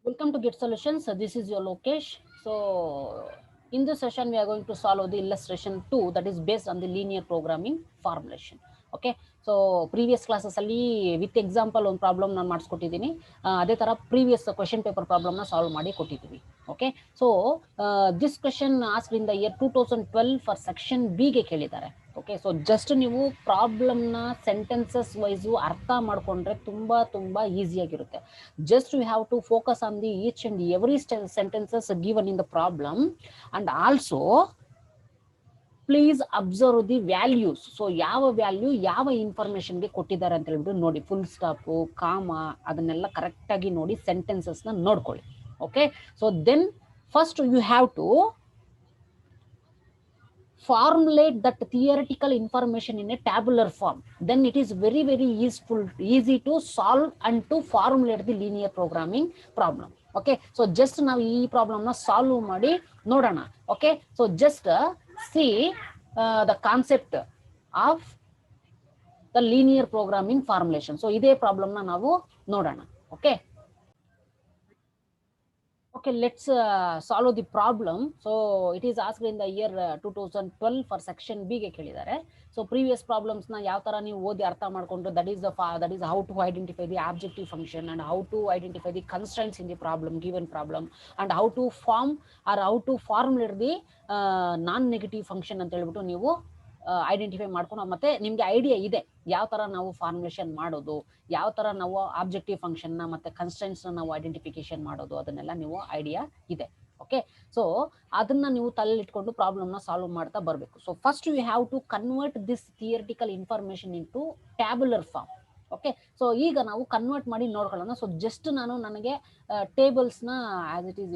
Welcome to Git Solutions. This is your Lokesh. So, in this session, we are going to solve the illustration 2 that is based on the linear programming formulation. Okay. So, previous classes ಅಲ್ಲಿ with example ಒಂದು problem ನಾನು ಮಾಡಿಸ್ಕೊಟ್ಟಿದ್ದೀನಿ. ಅದೇ ಥರ previous question paper ಪ್ರಾಬ್ಲಮ್ನ solve ಮಾಡಿ ಕೊಟ್ಟಿದ್ದೀವಿ. Okay. So this question asked in the year 2012 for section ಬಿಗೆ ಕೇಳಿದ್ದಾರೆ. ಓಕೆ. ಸೊ ಜಸ್ಟ್ ನೀವು ಪ್ರಾಬ್ಲಮ್ನ ಸೆಂಟೆನ್ಸಸ್ ವೈಸು ಅರ್ಥ ಮಾಡಿಕೊಂಡ್ರೆ ತುಂಬ ಈಸಿಯಾಗಿರುತ್ತೆ. Just we have to focus on the each and every sentences given in the problem, and also please observe the values. So ಯಾವ value ಯಾವ ಇನ್ಫಾರ್ಮೇಶನ್ಗೆ ಕೊಟ್ಟಿದ್ದಾರೆ ಅಂತ ಹೇಳ್ಬಿಟ್ಟು ನೋಡಿ, ಫುಲ್ ಸ್ಟಾಪು ಕಾಮ ಅದನ್ನೆಲ್ಲ ಕರೆಕ್ಟಾಗಿ ನೋಡಿ, ಸೆಂಟೆನ್ಸಸ್ನ ನೋಡ್ಕೊಳ್ಳಿ. Okay. So then first you have to formulate that theoretical information in a tabular form. Then it is very easy to solve and to formulate the linear programming problem. Okay. So just now ee problem na solve ಮಾಡಿ ನೋಡೋಣ. Okay. So just see the concept of the linear programming formulation. So ಇದೇ problem na ನಾವು ನೋಡೋಣ. Okay. Okay, let's solve the problem. So it is asked in the year 2012 for section B ಗೆ ಕೇಳಿದ್ದಾರೆ. So previous problems na ಯಾವ ತರ ನೀವು ಓದಿ ಅರ್ಥ ಮಾಡ್ಕೊಂಡು that is how to identify the objective function and how to identify the constraints in the problem, given problem, and how to form or how to formulate the non-negative function ಅಂತ ಹೇಳ್ಬಿಟ್ಟು ನೀವು identify ಮಾಡ್ಕೊಂಡು ಮತ್ತೆ ನಿಮ್ಗೆ idea ಇದೆ ಯಾವ ತರ ನಾವು ಫಾರ್ಮುಲೇಷನ್ ಮಾಡೋದು, ಯಾವ ತರ ನಾವು ಆಬ್ಜೆಕ್ಟಿವ್ ಫಂಕ್ಷನ್ ನ ಮತ್ತೆ ಕನ್ಸ್ಟೆಂಟ್ಸ್ ನಾವು ಐಡೆಂಟಿಫಿಕೇಶನ್ ಮಾಡೋದು, ಅದನ್ನೆಲ್ಲ ನೀವು ಐಡಿಯಾ ಇದೆ. ಓಕೆ. ಸೊ ಅದನ್ನ ನೀವು ತಲೆಯಲ್ಲಿ ಇಟ್ಕೊಂಡು ಪ್ರಾಬ್ಲಮ್ ನ ಸಾಲ್ವ್ ಮಾಡ್ತಾ ಬರಬೇಕು. So first you have to convert this theoretical information into tabular form. Okay. So ಈಗ ನಾವು ಕನ್ವರ್ಟ್ ಮಾಡಿ ನೋಡ್ಕೊಳ್ಳೋಣ. ಸೊ ಜಸ್ಟ್ ನನಗೆ ಟೇಬಲ್ಸ್ನ ಆಸ್ ಇಟ್ ಈಸ್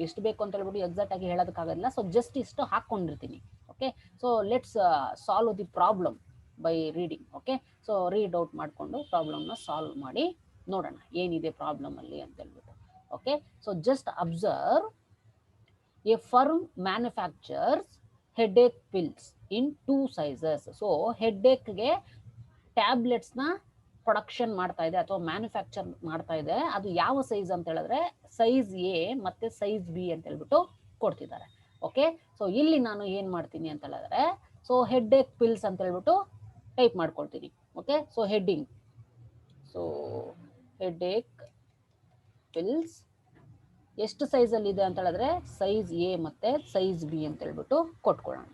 ಎಷ್ಟು ಬೇಕು ಅಂತ ಹೇಳ್ಬಿಟ್ಟು ಎಕ್ಸಾಕ್ಟ್ ಆಗಿ ಹೇಳೋದಕ್ಕಾಗಲ್ಲ. ಸೊ ಜಸ್ಟ್ ಇಷ್ಟು ಹಾಕೊಂಡಿರ್ತೀನಿ. Okay. So let's solve the problem by reading. Okay. So read out ಮಾಡಿಕೊಂಡು ಪ್ರಾಬ್ಲಮ್ನ ಸಾಲ್ವ್ ಮಾಡಿ ನೋಡೋಣ ಏನಿದೆ ಪ್ರಾಬ್ಲಮ್ ಅಲ್ಲಿ ಅಂತ ಹೇಳ್ಬಿಟ್ಟು. Okay. So just observe a firm manufactures headache pills in 2 sizes. So ಹೆಡ್ಏಕ್ಗೆ ಟ್ಯಾಬ್ಲೆಟ್ಸ್ನ ಪ್ರೊಡಕ್ಷನ್ ಮಾಡ್ತಾ ಇದೆ ಅಥವಾ ಮ್ಯಾನುಫ್ಯಾಕ್ಚರ್ ಮಾಡ್ತಾ ಇದೆ. ಅದು ಯಾವ ಸೈಜ್ ಅಂತ ಹೇಳಿದ್ರೆ ಸೈಜ್ ಎ ಮತ್ತೆ ಸೈಜ್ ಬಿ ಅಂತ ಹೇಳ್ಬಿಟ್ಟು ಕೊಡ್ತಿದ್ದಾರೆ. ಓಕೆ. ಸೊ ಇಲ್ಲಿ ನಾನು ಏನ್ ಮಾಡ್ತೀನಿ ಅಂತ ಹೇಳಿದ್ರೆ ಸೊ ಹೆಡ್ಏಕ್ ಪಿಲ್ಸ್ ಅಂತ ಹೇಳ್ಬಿಟ್ಟು ಟೈಪ್ ಮಾಡ್ಕೊಳ್ತೀನಿ. Okay. So heading, so headache pills ಎಷ್ಟು ಸೈಜ್ ಅಲ್ಲಿ ಇದೆ ಅಂತ ಹೇಳಿದ್ರೆ ಸೈಜ್ ಎ ಮತ್ತೆ ಸೈಜ್ ಬಿ ಅಂತ ಹೇಳ್ಬಿಟ್ಟು ಕೊಟ್ಕೊಳ್ಳೋಣ.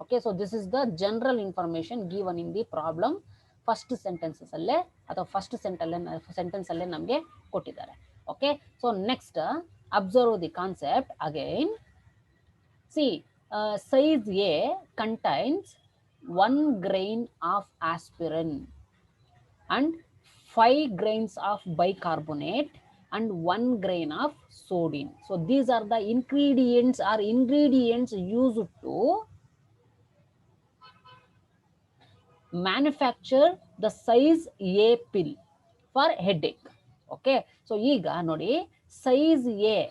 Okay. So this is the general information given in the problem. First sentences ಅಲ್ಲೇ ಅಥವಾ ಫಸ್ಟ್ ಸೆಂಟೆನ್ಸ್ ಅಲ್ಲೇ ನಮಗೆ ಕೊಟ್ಟಿದ್ದಾರೆ. Okay. So next observe the concept again. See, size A contains 1 grain of aspirin and 5 grains of bicarbonate and 1 grain of sodium. So these are the ingredients used to manufacture the size A pill for headache. Okay. So ಈಗ ನೋಡಿ size A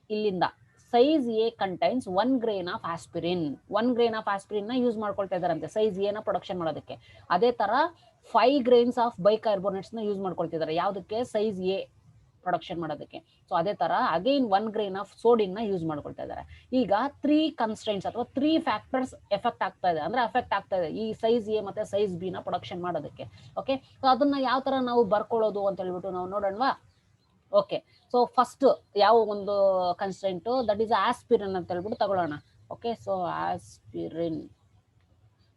ಇಲ್ಲಿಂದ size A contains 1 grain of aspirin. 1 grain of aspirin ನ use ಮಾಡ್ಕೊಳ್ತಾ ಇದಾರಂತೆ size A ನ production ಮಾಡೋದಕ್ಕೆ. ಅದೇ ತರ 5 grains of bicarbonates ನ ಯೂಸ್ ಮಾಡ್ಕೊಳ್ತಿದ್ದಾರೆ ಯಾವ್ದಕ್ಕೆ ಸೈಜ್ ಎ ಪ್ರೊಡಕ್ಷನ್ ಮಾಡೋದಕ್ಕೆ. ಸೊ ಅದೇ ತರ ಅಗೈನ್ 1 grain ಆಫ್ ಸೋಡಿನ್ ನ ಯೂಸ್ ಮಾಡ್ಕೊಳ್ತಾ ಇದ್ದಾರೆ. ಈಗ 3 ಕನ್ಸ್ಟ್ರೈಂಟ್ಸ್ ಅಥವಾ 3 ಫ್ಯಾಕ್ಟರ್ಸ್ ಎಫೆಕ್ಟ್ ಆಗ್ತಾ ಇದೆ ಅಂದ್ರೆ ಅಫೆಕ್ಟ್ ಆಗ್ತಾ ಇದೆ ಈ ಸೈಜ್ ಎ ಮತ್ತೆ ಸೈಜ್ ಬಿ ನ ಪ್ರೊಡಕ್ಷನ್ ಮಾಡೋದಕ್ಕೆ. ಓಕೆ. ಸೊ ಅದನ್ನ ಯಾವ ತರ ನಾವು ಬರ್ಕೊಳ್ಳೋದು ಅಂತ ಹೇಳ್ಬಿಟ್ಟು ನಾವು ನೋಡೋಣವಾ. ಓಕೆ. ಸೊ ಫಸ್ಟ್ ಯಾವ ಒಂದು ಕನ್ಸ್ಟೆಂಟ್ ದಟ್ ಈಸ್ ಆಸ್ಪಿರಿನ್ ಅಂತ ಹೇಳ್ಬಿಟ್ಟು ತಗೊಳ್ಳೋಣ. Okay. So aspirin.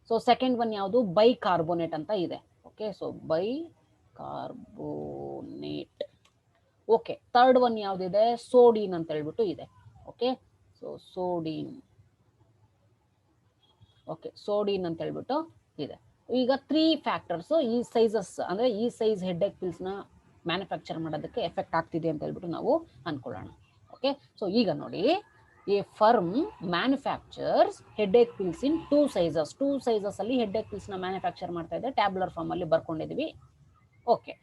So second one ಯಾವುದು ಬೈಕಾರ್ಬೋನೇಟ್ ಅಂತ ಇದೆ. Okay. So bicarbonate. Okay. Third one ಯಾವ್ದಿದೆ ಸೋಡಿನ್ ಅಂತ ಹೇಳ್ಬಿಟ್ಟು ಇದೆ. ಓಕೆ. ಸೊ ಸೋಡಿನ್. ಓಕೆ. ಸೋಡಿನ್ ಅಂತ ಹೇಳ್ಬಿಟ್ಟು ಇದೆ. ಈಗ 3 ಫ್ಯಾಕ್ಟರ್ಸ್ ಈ ಸೈಜಸ್ ಅಂದ್ರೆ ಈ ಸೈಜ್ ಹೆಡ್ಏಕ್ ಪಿಲ್ಸ್ ನ ಮ್ಯಾನುಫ್ಯಾಕ್ಚರ್ ಮಾಡೋದಕ್ಕೆ ಎಫೆಕ್ಟ್ ಆಗ್ತಿದೆ ಅಂತ ಹೇಳ್ಬಿಟ್ಟು ನಾವು ಅನ್ಕೊಳ್ಳೋಣ. ಓಕೆ. ಸೊ ಈಗ ನೋಡಿ a firm manufactures headache pills in 2 sizes. 2 sizes ಅಲ್ಲಿ ಹೆಡ್ಏಕ್ ಪಿಲ್ಸ್ ನ ಮ್ಯಾನುಫ್ಯಾಕ್ಚರ್ ಮಾಡ್ತಾ ಇದೆ. ಟ್ಯಾಬ್ಯುಲರ್ ಫಾರ್ಮ್ ಅಲ್ಲಿ ಬರ್ಕೊಂಡಿದೀವಿ. Okay.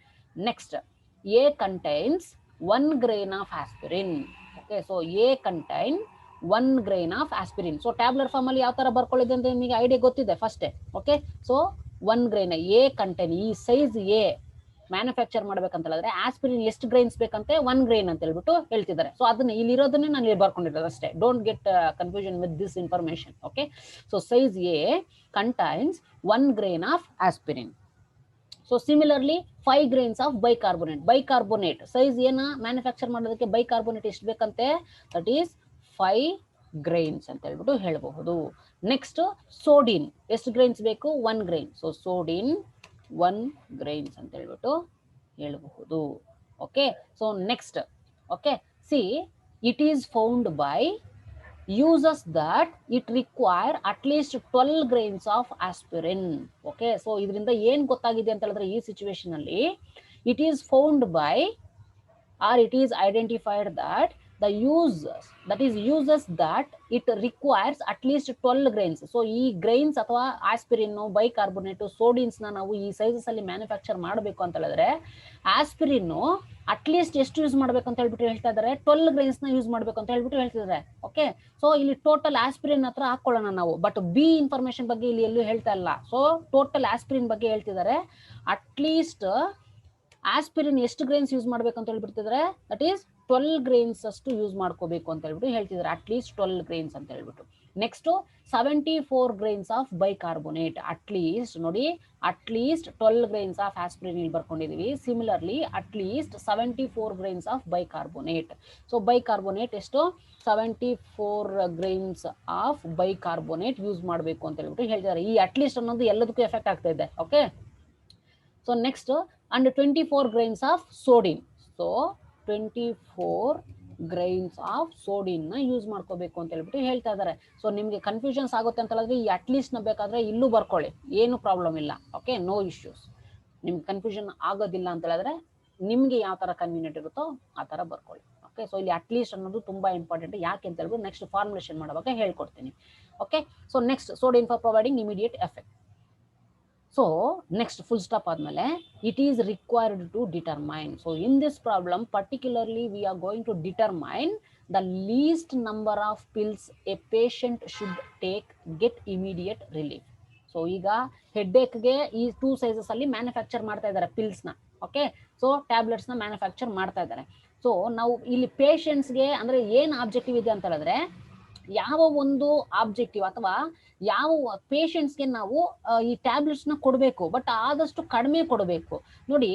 Next A contains 1 grain of aspirin. Okay. So A contain 1 grain of aspirin. So tabular form ಅಲ್ಲಿ ಯಾವ ತರ ಬರ್ಕೊಳ್ಳಿದೆ ಅಂತ ನಿಮಗೆ ಐಡಿಯಾ ಗೊತ್ತಿದೆ ಫಸ್ಟೇ. Okay. So 1 grain A contain ಈ ಸೈಜ್ ಎ ಮ್ಯಾನುಫ್ಯಾಕ್ಚರ್ ಮಾಡ್ಬೇಕಂತ ಹೇಳಿದ್ರೆ ಆಸ್ಪಿರಿನ್ ಎಷ್ಟು ಗ್ರೈನ್ಸ್ ಬೇಕಂತೆ 1 ಗ್ರೈನ್ ಅಂತ ಹೇಳ್ಬಿಟ್ಟು ಹೇಳ್ತಿದ್ದಾರೆ. ಸೊ ಅದನ್ನ ಇಲ್ಲಿರೋದನ್ನೇ ನಾನು ಇಲ್ಲಿ ಬರ್ಕೊಂಡಿರೋದು ಅಷ್ಟೇ. Don't get confusion with this information. Okay, so size A contains 1 grain of aspirin. So similarly 5 grains of bicarbonate. Bicarbonate size ಏನ ಮ್ಯಾನುಫ್ಯಾಕ್ಚರ್ ಮಾಡೋದಕ್ಕೆ ಬೈಕಾರ್ಬೋನೇಟ್ ಎಷ್ಟು ಬೇಕಂತೆ, ದಟ್ ಈಸ್ 5 grains ಅಂತ ಹೇಳ್ಬಿಟ್ಟು ಹೇಳಬಹುದು. ನೆಕ್ಸ್ಟ್ ಸೋಡಿನ್ ಎಷ್ಟು ಗ್ರೈನ್ಸ್ ಬೇಕು, 1 grain. ಸೊ ಸೋಡಿನ್ 1 grains ಅಂತ ಹೇಳ್ಬಿಟ್ಟು ಹೇಳಬಹುದು. Okay, so next okay C it is found by uses that it require at least 12 grains of aspirin. Okay, so ಇದರಿಂದ ಏನು ಗೊತ್ತಾಗಿದೆ ಅಂತ ಹೇಳಿದ್ರೆ ಈ ಸಿಚುವೇಶನ್ ಅಲ್ಲಿ it is found by or it is identified that the uses that it requires at least 12 grains. So ಈ grains ಅಥವಾ aspirin, bicarbonate, ಸೋಡಿನ್ಸ್ ನ ನಾವು ಈ ಸೈಜಸ್ ಅಲ್ಲಿ ಮ್ಯಾನುಫ್ಯಾಕ್ಚರ್ ಮಾಡಬೇಕು ಅಂತ ಹೇಳಿದ್ರೆ ಆಸ್ಪಿರಿನ್ ಅಟ್ಲೀಸ್ಟ್ ಎಷ್ಟು ಯೂಸ್ ಮಾಡ್ಬೇಕು ಅಂತ ಹೇಳ್ಬಿಟ್ಟು ಹೇಳ್ತಾ ಇದ್ದಾರೆ, 12 grains ನ ಯೂಸ್ ಮಾಡ್ಬೇಕು ಅಂತ ಹೇಳ್ಬಿಟ್ಟು ಹೇಳ್ತಿದ್ದಾರೆ. ಓಕೆ, ಸೊ ಇಲ್ಲಿ ಟೋಟಲ್ ಆಸ್ಪಿರಿನ್ ಹತ್ರ ಹಾಕೊಳ್ಳೋಣ ನಾವು, ಬಟ್ ಬಿ ಇನ್ಫಾರ್ಮೇಶನ್ ಬಗ್ಗೆ ಇಲ್ಲಿ ಎಲ್ಲೂ ಹೇಳ್ತಾ ಇಲ್ಲ. ಸೊ ಟೋಟಲ್ ಆಸ್ಪಿರಿನ್ ಬಗ್ಗೆ ಹೇಳ್ತಿದ್ದಾರೆ. ಅಟ್ಲೀಸ್ಟ್ ಆಸ್ಪಿರಿನ್ ಎಷ್ಟು ಗ್ರೈನ್ಸ್ ಯೂಸ್ ಮಾಡ್ಬೇಕು ಅಂತ ಹೇಳ್ಬಿಡ್ತಿದ್ರೆ, ದಟ್ ಈಸ್ 12 grains ಅಷ್ಟು ಯೂಸ್ ಮಾಡ್ಕೋಬೇಕು ಅಂತ ಹೇಳ್ಬಿಟ್ಟು ಹೇಳ್ತಿದ್ದಾರೆ. ಅಟ್ಲೀಸ್ಟ್ 12 grains ಅಂತ ಹೇಳ್ಬಿಟ್ಟು. Next 74 grains of bicarbonate. At least ನೋಡಿ, ಅಟ್ಲೀಸ್ಟ್ 12 grains ಆಫ್ ಆಸ್ಪಿರಿನ್ ಇಲ್ಲಿ ಬರ್ಕೊಂಡಿದೀವಿ. Similarly at least 74 grains of bicarbonate. So bicarbonate ಎಷ್ಟು, 74 grains ಆಫ್ ಬೈಕಾರ್ಬೋನೇಟ್ ಯೂಸ್ ಮಾಡಬೇಕು ಅಂತ ಹೇಳ್ಬಿಟ್ಟು ಹೇಳ್ತಿದ್ದಾರೆ. ಈ ಅಟ್ಲೀಸ್ಟ್ ಅನ್ನೋದು ಎಲ್ಲದಕ್ಕೂ ಎಫೆಕ್ಟ್ ಆಗ್ತಾ ಇದೆ. Okay, so next and 24 grains of ಸೋಡಿನ್. ಸೊ 24 grains ಆಫ್ ಸೋಡಿನ್ ನ ಯೂಸ್ ಮಾಡ್ಕೋಬೇಕು ಅಂತ ಹೇಳ್ಬಿಟ್ಟು ಹೇಳ್ತಾ ಇದ್ದಾರೆ. ಸೊ ನಿಮ್ಗೆ ಕನ್ಫ್ಯೂಷನ್ಸ್ ಆಗುತ್ತೆ ಅಂತ ಹೇಳಿದ್ರೆ ಈ ಅಟ್ಲೀಸ್ಟ್ ನ ಬೇಕಾದ್ರೆ ಇಲ್ಲೂ ಬರ್ಕೊಳ್ಳಿ, ಏನು ಪ್ರಾಬ್ಲಮ್ ಇಲ್ಲ. Okay, no issues. ನಿಮ್ಗೆ ಕನ್ಫ್ಯೂಷನ್ ಆಗೋದಿಲ್ಲ ಅಂತ ಹೇಳಿದ್ರೆ ನಿಮ್ಗೆ ಯಾವ ತರ ಕನ್ವೀನಿಯಂಟ್ ಇರುತ್ತೋ ಆ ತರ ಬರ್ಕೊಳ್ಳಿ. ಓಕೆ, ಸೊ ಇಲ್ಲಿ ಅಟ್ಲೀಸ್ಟ್ ಅನ್ನೋದು ತುಂಬಾ ಇಂಪಾರ್ಟೆಂಟ್. ಯಾಕೆ ಅಂತ ಹೇಳ್ಬಿಟ್ಟು ನೆಕ್ಸ್ಟ್ ಫಾರ್ಮುಲೇಷನ್ ಮಾಡುವಾಗ ಹೇಳ್ಕೊಡ್ತೀನಿ. ಓಕೆ, ಸೊ ನೆಕ್ಸ್ಟ್ ಸೋಡಿನ್ for providing immediate effect. So next full stop ಆದ್ಮೇಲೆ it is required to determine. So in this problem particularly we are going to determine the least number of pills a patient should take get immediate relief. So ಈಗ ಹೆಡ್ಏಕ್ಗೆ ಈ 2 sizes ಅಲ್ಲಿ manufacture ಮಾಡ್ತಾ ಇದ್ದಾರೆ pills ನ. Okay, so tablets ನ manufacture ಮಾಡ್ತಾ ಇದ್ದಾರೆ. ಸೊ ನಾವು ಇಲ್ಲಿ ಪೇಷಂಟ್ಸ್ಗೆ ಅಂದ್ರೆ ಏನ್ ಆಬ್ಜೆಕ್ಟಿವ್ ಇದೆ ಅಂತ ಹೇಳಿದ್ರೆ, ಯಾವ ಒಂದು ಆಬ್ಜೆಕ್ಟಿವ್ ಅಥವಾ ಯಾವ ಪೇಷಂಟ್ಸ್ಗೆ ನಾವು ಈ ಟ್ಯಾಬ್ಲೆಟ್ಸ್ ನ ಕೊಡಬೇಕು, ಬಟ್ ಆದಷ್ಟು ಕಡಿಮೆ ಕೊಡಬೇಕು. ನೋಡಿ,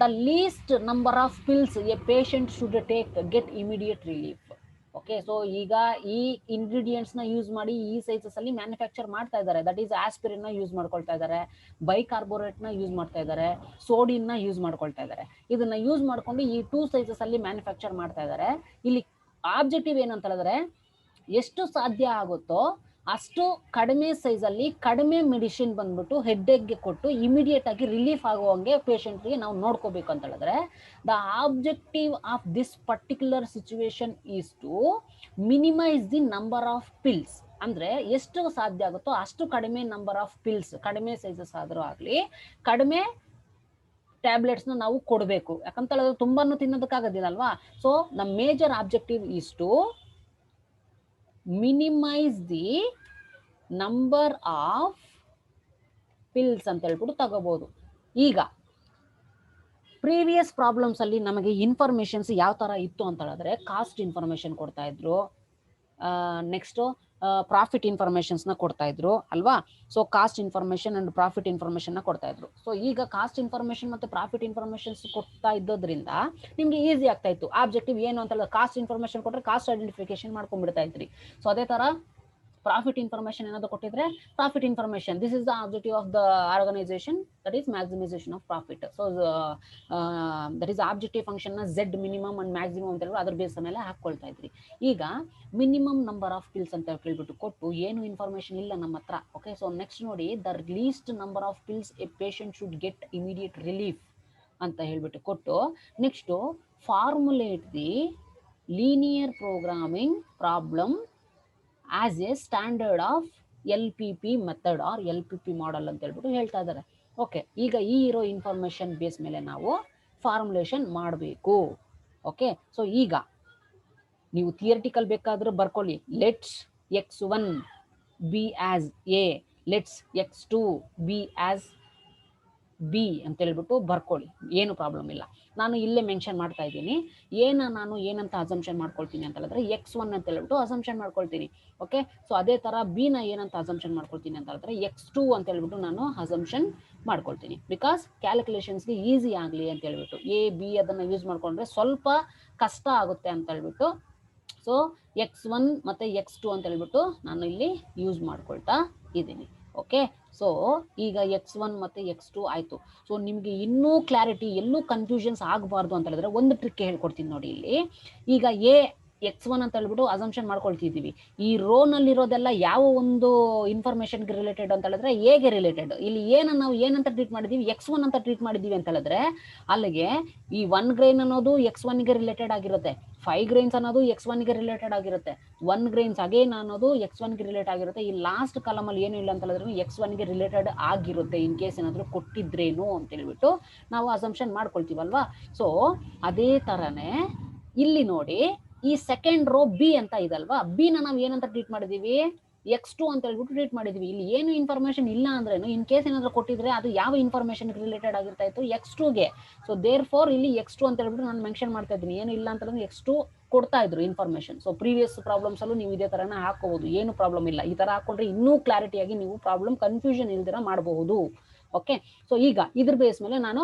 the least number of pills a patient should take get immediate relief. Okay, so ಈಗ ಈ ಇಂಗ್ರೀಡಿಯೆಂಟ್ಸ್ ನ ಯೂಸ್ ಮಾಡಿ ಈ ಸೈಜಸ್ ಅಲ್ಲಿ ಮ್ಯಾನುಫ್ಯಾಕ್ಚರ್ ಮಾಡ್ತಾ ಇದ್ದಾರೆ. ದಟ್ ಈಸ್ ಆಸ್ಪಿರಿನ್ ನ ಯೂಸ್ ಮಾಡ್ಕೊಳ್ತಾ ಇದ್ದಾರೆ, ಬೈಕಾರ್ಬೋನೇಟ್ ನ ಯೂಸ್ ಮಾಡ್ತಾ ಇದ್ದಾರೆ, ಸೋಡಿನ್ ನ ಯೂಸ್ ಮಾಡ್ಕೊಳ್ತಾ ಇದ್ದಾರೆ. ಇದನ್ನ ಯೂಸ್ ಮಾಡ್ಕೊಂಡು ಈ 2 ಸೈಜಸ್ ಅಲ್ಲಿ ಮ್ಯಾನುಫ್ಯಾಕ್ಚರ್ ಮಾಡ್ತಾ ಇದ್ದಾರೆ. ಇಲ್ಲಿ ಆಬ್ಜೆಕ್ಟಿವ್ ಏನಂತ ಹೇಳಿದ್ರೆ, ಎಷ್ಟು ಸಾಧ್ಯ ಆಗುತ್ತೋ ಅಷ್ಟು ಕಡಿಮೆ ಸೈಜ್ ಅಲ್ಲಿ ಕಡಿಮೆ ಮೆಡಿಸಿನ್ ಬಂದ್ಬಿಟ್ಟು ಹೆಡ್ಏಕ್ಗೆ ಕೊಟ್ಟು ಇಮಿಡಿಯೇಟ್ ಆಗಿ ರಿಲೀಫ್ ಆಗುವಂಗೆ ಪೇಷಂಟ್ಗೆ ನಾವು ನೋಡ್ಕೋಬೇಕು ಅಂತ ಹೇಳಿದ್ರೆ, the objective of this particular situation is to minimise the number of pills. ಅಂದ್ರೆ ಎಷ್ಟು ಸಾಧ್ಯ ಆಗುತ್ತೋ ಅಷ್ಟು ಕಡಿಮೆ ನಂಬರ್ ಆಫ್ ಪಿಲ್ಸ್, ಕಡಿಮೆ ಸೈಜಸ್ ಆದ್ರೂ ಆಗ್ಲಿ ಕಡಿಮೆ ಟ್ಯಾಬ್ಲೆಟ್ಸ್ ನ ನಾವು ಕೊಡಬೇಕು. ಯಾಕಂತ ಹೇಳಿದ್ರೆ ತುಂಬಾನು ತಿನ್ನೋದಕ್ಕಾಗೋದಿಲ್ಲ ಅಲ್ವಾ. So the major objective is to minimise the number of pills ಅಂತ ಹೇಳ್ಬಿಟ್ಟು ತಗೋಬಹುದು. ಈಗ ಪ್ರೀವಿಯಸ್ ಪ್ರಾಬ್ಲಮ್ಸ್ ಅಲ್ಲಿ ನಮಗೆ ಇನ್ಫಾರ್ಮೇಶನ್ಸ್ ಯಾವ ತರ ಇತ್ತು ಅಂತ ಹೇಳಿದ್ರೆ, ಕಾಸ್ಟ್ ಇನ್ಫಾರ್ಮೇಶನ್ ಕೊಡ್ತಾ ಇದ್ರು, ನೆಕ್ಸ್ಟ್ ಪ್ರಾಫಿಟ್ ಇನ್ಫಾರ್ಮೇಶನ್ಸ್ ನ ಕೊಡ್ತಾ ಇದ್ರು ಅಲ್ವಾ. So cost information and profit information ನ ಕೊಡ್ತಾ ಇದ್ರು. ಸೊ ಈಗ ಕಾಸ್ಟ್ ಇನ್ಫಾರ್ಮೇಶನ್ ಮತ್ತೆ ಪ್ರಾಫಿಟ್ ಇನ್ಫಾರ್ಮೇಶನ್ಸ್ ಕೊಡ್ತಾ ಇದ್ದೋದ್ರಿಂದ ನಿಮ್ಗೆ ಈಸಿ ಆಗ್ತಾ ಇತ್ತು. ಆಬ್ಜೆಕ್ಟಿವ್ ಏನು ಅಂತ ಹೇಳಿದ್ರೆ, ಕಾಸ್ಟ್ ಇನ್ಫಾರ್ಮೇಶನ್ ಕೊಟ್ಟರೆ ಕಾಸ್ಟ್ ಐಡೆಂಟಿಫಿಕೇಶನ್ ಮಾಡ್ಕೊಂಡ್ಬಿಡ್ತಾ ಇದ್ರಿ. ಸೊ ಅದೇ ತರ ಪ್ರಾಫಿಟ್ ಇನ್ಫಾರ್ಮೇಶನ್ ಏನಾದ್ರು ಕೊಟ್ಟಿದ್ರೆ profit information, this is the objective of the organisation, that is maximisation of profit. So that is objective function ನ ಝೆಡ್ ಮಿನಿಮಮ್ ಅಂಡ್ ಮ್ಯಾಕ್ಸಿಮಮ್ ಅಂತ ಹೇಳಿ ಅದ್ರ ಬೇಸ್ ಮೇಲೆ ಹಾಕೊಳ್ತಾ ಇದ್ರಿ. ಈಗ ಮಿನಿಮಮ್ ನಂಬರ್ ಆಫ್ ಪಿಲ್ಸ್ ಅಂತ ಕೇಳ್ಬಿಟ್ಟು ಕೊಟ್ಟು ಏನು ಇನ್ಫಾರ್ಮೇಶನ್ ಇಲ್ಲ ನಮ್ಮ ಹತ್ರ. ಓಕೆ, ಸೊ ನೆಕ್ಸ್ಟ್ ನೋಡಿ, the least number of pills a patient should get immediate relief ಅಂತ ಹೇಳ್ಬಿಟ್ಟು ಕೊಟ್ಟು, next formulate the linear programming problem as a standard of LPP method or LPP model ಅಂತ ಹೇಳ್ಬಿಟ್ಟು ಹೇಳ್ತಾ ಇದ್ದಾರೆ. ಓಕೆ, ಈಗ ಈ ಇರೋ ಇನ್ಫಾರ್ಮೇಶನ್ ಬೇಸ್ ಮೇಲೆ ನಾವು ಫಾರ್ಮುಲೇಷನ್ ಮಾಡಬೇಕು. ಓಕೆ, ಸೊ ಈಗ ನೀವು ಥಿಯರಿಟಿಕಲ್ ಬೇಕಾದ್ರೂ ಬರ್ಕೊಳ್ಳಿ. Let's x1 B as A, let's x2 B as B ಅಂತ ಹೇಳ್ಬಿಟ್ಟು ಬರ್ಕೊಳ್ಳಿ, ಏನು ಪ್ರಾಬ್ಲಮ್ ಇಲ್ಲ. ನಾನು ಇಲ್ಲೇ ಮೆನ್ಷನ್ ಮಾಡ್ತಾ ಇದ್ದೀನಿ ನಾನು ಏನಂತ ಅಸಂಪ್ಷನ್ ಮಾಡ್ಕೊಳ್ತೀನಿ ಅಂತ ಹೇಳಿದ್ರೆ x1 ಅಂತ ಹೇಳ್ಬಿಟ್ಟು ಅಸಂಪ್ಷನ್ ಮಾಡ್ಕೊಳ್ತೀನಿ. ಓಕೆ, ಸೊ ಅದೇ ತರ ಬಿ ನ ಏನಂತ ಅಸಂಪ್ಷನ್ ಮಾಡ್ಕೊಳ್ತೀನಿ ಅಂತ ಹೇಳಿದ್ರೆ x2 ಅಂತ ಹೇಳ್ಬಿಟ್ಟು ನಾನು ಅಸಂಪ್ಷನ್ ಮಾಡ್ಕೊಳ್ತೀನಿ. ಬಿಕಾಸ್ ಕ್ಯಾಲ್ಕುಲೇಷನ್ಸ್ಗೆ ಈಸಿ ಆಗಲಿ ಅಂತ ಹೇಳ್ಬಿಟ್ಟು ಎ ಬಿ ಅದನ್ನ ಯೂಸ್ ಮಾಡ್ಕೊಂಡ್ರೆ ಸ್ವಲ್ಪ ಕಷ್ಟ ಆಗುತ್ತೆ ಅಂತ ಹೇಳ್ಬಿಟ್ಟು ಸೊ x1 ಮತ್ತೆ x2 ಅಂತ ಹೇಳ್ಬಿಟ್ಟು ನಾನು ಇಲ್ಲಿ ಯೂಸ್ ಮಾಡ್ಕೊಳ್ತಾ ಇದ್ದೀನಿ. ಓಕೆ, ಸೊ ಈಗ x1 ಮತ್ತೆ x2 ಆಯ್ತು. ಸೊ ನಿಮ್ಗೆ ಇನ್ನೂ ಕ್ಲಾರಿಟಿ, ಎಲ್ಲೂ ಕನ್ಫ್ಯೂಷನ್ಸ್ ಆಗಬಾರ್ದು ಅಂತ ಹೇಳಿದ್ರೆ ಒಂದು ಟ್ರಿಕ್ ಹೇಳ್ಕೊಡ್ತೀನಿ ನೋಡಿ. ಇಲ್ಲಿ ಈಗ x1 ಅಂತ ಹೇಳ್ಬಿಟ್ಟು ಅಸಂಪ್ಷನ್ ಮಾಡ್ಕೊಳ್ತಿದ್ದೀವಿ. ಈ ರೋ ನಲ್ಲಿರೋದೆಲ್ಲ ಯಾವ ಒಂದು ಇನ್ಫಾರ್ಮೇಶನ್ಗೆ ರಿಲೇಟೆಡ್ ಅಂತ ಹೇಳಿದ್ರೆ ಎಗೆ ರಿಲೇಟೆಡ್. ಇಲ್ಲಿ ನಾವು ಏನಂತ ಟ್ರೀಟ್ ಮಾಡಿದೀವಿ, x1 ಅಂತ ಟ್ರೀಟ್ ಮಾಡಿದೀವಿ ಅಂತ ಹೇಳಿದ್ರೆ ಅಲ್ಲಿಗೆ ಈ 1 ಗ್ರೈನ್ ಅನ್ನೋದು x1 ಗೆ ರಿಲೇಟೆಡ್ ಆಗಿರುತ್ತೆ, 5 ಗ್ರೈನ್ಸ್ ಅನ್ನೋದು x1 ಗೆ ರಿಲೇಟೆಡ್ ಆಗಿರುತ್ತೆ, 1 ಗ್ರೈನ್ಸ್ ಅಗೇನ್ ಅನ್ನೋದು x1 ಗೆ ರಿಲೇಟ್ ಆಗಿರುತ್ತೆ. ಈ ಲಾಸ್ಟ್ ಕಾಲಮ್ ಅಲ್ಲಿ ಏನು ಇಲ್ಲ ಅಂತ ಹೇಳಿದ್ರೆ x1 ಗೆ ರಿಲೇಟೆಡ್ ಆಗಿರುತ್ತೆ, ಇನ್ ಕೇಸ್ ಏನಾದ್ರು ಕೊಟ್ಟಿದ್ರೇನು ಅಂತ ಹೇಳ್ಬಿಟ್ಟು ನಾವು ಅಸಂಪ್ಷನ್ ಮಾಡ್ಕೊಳ್ತೀವಲ್ವಾ. ಸೊ ಅದೇ ತರನೇ ಇಲ್ಲಿ ನೋಡಿ, ಈ ಸೆಕೆಂಡ್ ರೋ ಬಿ ಅಂತ ಇದಲ್ವಾ, ಬಿ ನಾವು ಏನಂತ ಟ್ರೀಟ್ ಮಾಡಿದೀವಿ, x2 ಅಂತ ಹೇಳ್ಬಿಟ್ಟು ಟ್ರೀಟ್ ಮಾಡಿದ್ವಿ. ಇಲ್ಲಿ ಏನು ಇನ್ಫಾರ್ಮೇಶನ್ ಇಲ್ಲ ಅಂದ್ರೇನು, ಇನ್ ಕೇಸ್ ಏನಾದ್ರು ಕೊಟ್ಟಿದ್ರೆ ಅದು ಯಾವ ಇನ್ಫಾರ್ಮೇಶನ್ ರಿಲೇಟೆಡ್ ಆಗಿರ್ತಾ ಇತ್ತು, x2 ಗೆ. ಸೊ ದೇರ್ ಫಾರ್ ಇಲ್ಲಿ x2 ಅಂತ ಹೇಳ್ಬಿಟ್ಟು ನಾನು ಮೆನ್ಷನ್ ಮಾಡ್ತಾ ಇದ್ದೀನಿ. ಏನು ಇಲ್ಲ ಅಂತಂದ್ರೆ x2 ಕೊಡ್ತಾ ಇದ್ರು ಇನ್ಫಾರ್ಮೇಶನ್. ಸೊ ಪ್ರೀವಿಯಸ್ ಪ್ರಾಬ್ಲಮ್ಸ್ ಅಲ್ಲೂ ನೀವು ಇದೇ ತರನ ಹಾಕೋಬಹುದು, ಏನು ಪ್ರಾಬ್ಲಮ್ ಇಲ್ಲ. ಈ ತರ ಹಾಕೊಂಡ್ರೆ ಇನ್ನೂ ಕ್ಲಾರಿಟಿಯಾಗಿ ನೀವು ಪ್ರಾಬ್ಲಮ್ ಕನ್ಫ್ಯೂಷನ್ ಇಲ್ದಿರ ಮಾಡಬಹುದು. ಓಕೆ, ಸೊ ಈಗ ಇದ್ರ ಬೇಸ್ ಮೇಲೆ ನಾನು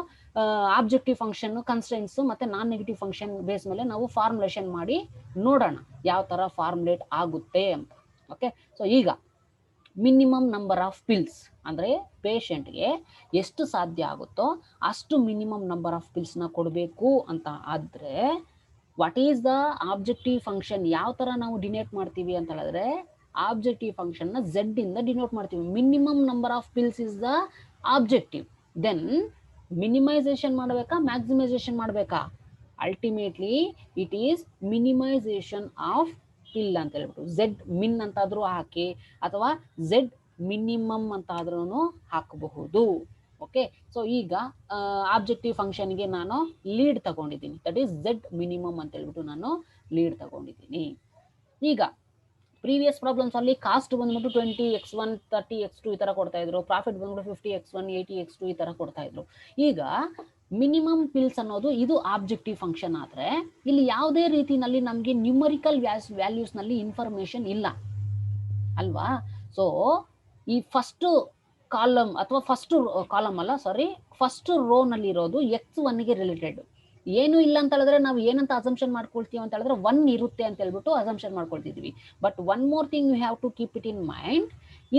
ಆಬ್ಜೆಕ್ಟಿವ್ ಫಂಕ್ಷನ್, ಕನ್ಸ್ಟೆಂಟ್ಸ್ ಮತ್ತೆ ನಾನ್ ನೆಗೆಟಿವ್ ಫಂಕ್ಷನ್ ಬೇಸ್ ಮೇಲೆ ನಾವು ಫಾರ್ಮುಲೇಷನ್ ಮಾಡಿ ನೋಡೋಣ ಯಾವ ತರ ಫಾರ್ಮುಲೇಟ್ ಆಗುತ್ತೆ ಅಂತ. ಓಕೆ, ಸೊ ಈಗ ಮಿನಿಮಮ್ ನಂಬರ್ ಆಫ್ ಪಿಲ್ಸ್ ಅಂದ್ರೆ ಪೇಷಂಟ್ಗೆ ಎಷ್ಟು ಸಾಧ್ಯ ಆಗುತ್ತೋ ಅಷ್ಟು ಮಿನಿಮಮ್ ನಂಬರ್ ಆಫ್ ಪಿಲ್ಸ್ ನ ಕೊಡಬೇಕು ಅಂತ ಆದ್ರೆ what is the objective function, ಯಾವ ತರ ನಾವು ಡಿನೋಟ್ ಮಾಡ್ತೀವಿ ಅಂತ ಹೇಳಿದ್ರೆ ಆಬ್ಜೆಕ್ಟಿವ್ ಫಂಕ್ಷನ್ ನ z ಇಂದ ಡಿನೋಟ್ ಮಾಡ್ತೀವಿ. Minimum number of pills is the objective. Then minimisation ಮಾಡಬೇಕಾ, ಮ್ಯಾಕ್ಸಿಮೈಸೇಷನ್ ಮಾಡಬೇಕಾ? Ultimately it is minimisation of pill ಅಂತ ಹೇಳ್ಬಿಟ್ಟು z ಮಿನ್ ಅಂತಾದ್ರೂ ಹಾಕಿ ಅಥವಾ z ಮಿನಿಮಮ್ ಅಂತಾದ್ರೂ ಹಾಕಬಹುದು. ಓಕೆ, ಸೊ ಈಗ ಆಬ್ಜೆಕ್ಟಿವ್ ಫಂಕ್ಷನ್ಗೆ ನಾನು ಲೀಡ್ ತಗೊಂಡಿದ್ದೀನಿ, ದಟ್ ಈಸ್ z ಮಿನಿಮಮ್ ಅಂತ ಹೇಳ್ಬಿಟ್ಟು ನಾನು ಲೀಡ್ ತಗೊಂಡಿದ್ದೀನಿ. ಈಗ ಪ್ರೀವಿಯಸ್ ಪ್ರಾಬ್ಲಮ್ಸ್ ಅಲ್ಲಿ ಕಾಸ್ಟ್ ಬಂದ್ಬಿಟ್ಟು 20x1 30x2 ಈ ತರ ಕೊಡ್ತಾ ಇದ್ರು, ಪ್ರಾಫಿಟ್ ಬಂದ್ಬಿಟ್ಟು 50x1 80x2 ಈ ತರ ಕೊಡ್ತಾ ಇದ್ರು. ಈಗ ಮಿನಿಮಮ್ ಪಿಲ್ಸ್ ಅನ್ನೋದು ಇದು ಆಬ್ಜೆಕ್ಟಿವ್ ಫಂಕ್ಷನ್ ಆದ್ರೆ ಇಲ್ಲಿ ಯಾವುದೇ ರೀತಿನಲ್ಲಿ ನಮ್ಗೆ ನ್ಯೂಮರಿಕಲ್ ವ್ಯಾಲ್ಯೂಸ್ ನಲ್ಲಿ ಇನ್ಫಾರ್ಮೇಶನ್ ಇಲ್ಲ ಅಲ್ವಾ. ಸೊ ಈ ಫಸ್ಟ್ ಕಾಲಮ್ ಅಥವಾ ಫಸ್ಟ್ ರೋ ನಲ್ಲಿ ಇರೋದು x1 ಗೆ ರಿಲೇಟೆಡ್. ಏನು ಇಲ್ಲ ಅಂತ ಹೇಳಿದ್ರೆ ನಾವು ಏನಂತ ಅಸಂಪ್ಷನ್ ಮಾಡ್ಕೊಳ್ತೀವಿ ಅಂತ ಹೇಳಿದ್ರೆ 1 ಇರುತ್ತೆ ಅಂತ ಹೇಳ್ಬಿಟ್ಟು ಅಸಂಪ್ಷನ್ ಮಾಡ್ಕೊಳ್ತಿದ್ವಿ. But one more thing you have to keep it in mind.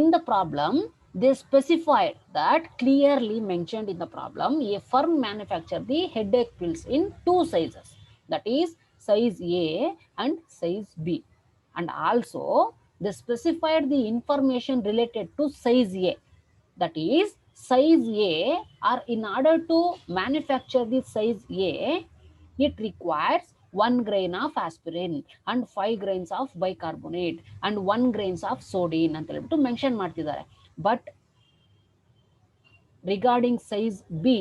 In the problem they specified that clearly mentioned in the problem a firm manufacture the headache pills in 2 sizes, that is size A and size B, and also they specified the information related to size A, that is size A, or in order to manufacture the size A it requires 1 grain of aspirin and 5 grains of bicarbonate and 1 grains of sodium ಅಂತ ಹೇಳ್ಬಿಟ್ಟು mention ಮಾಡ್ತಿದ್ದಾರೆ. But regarding size B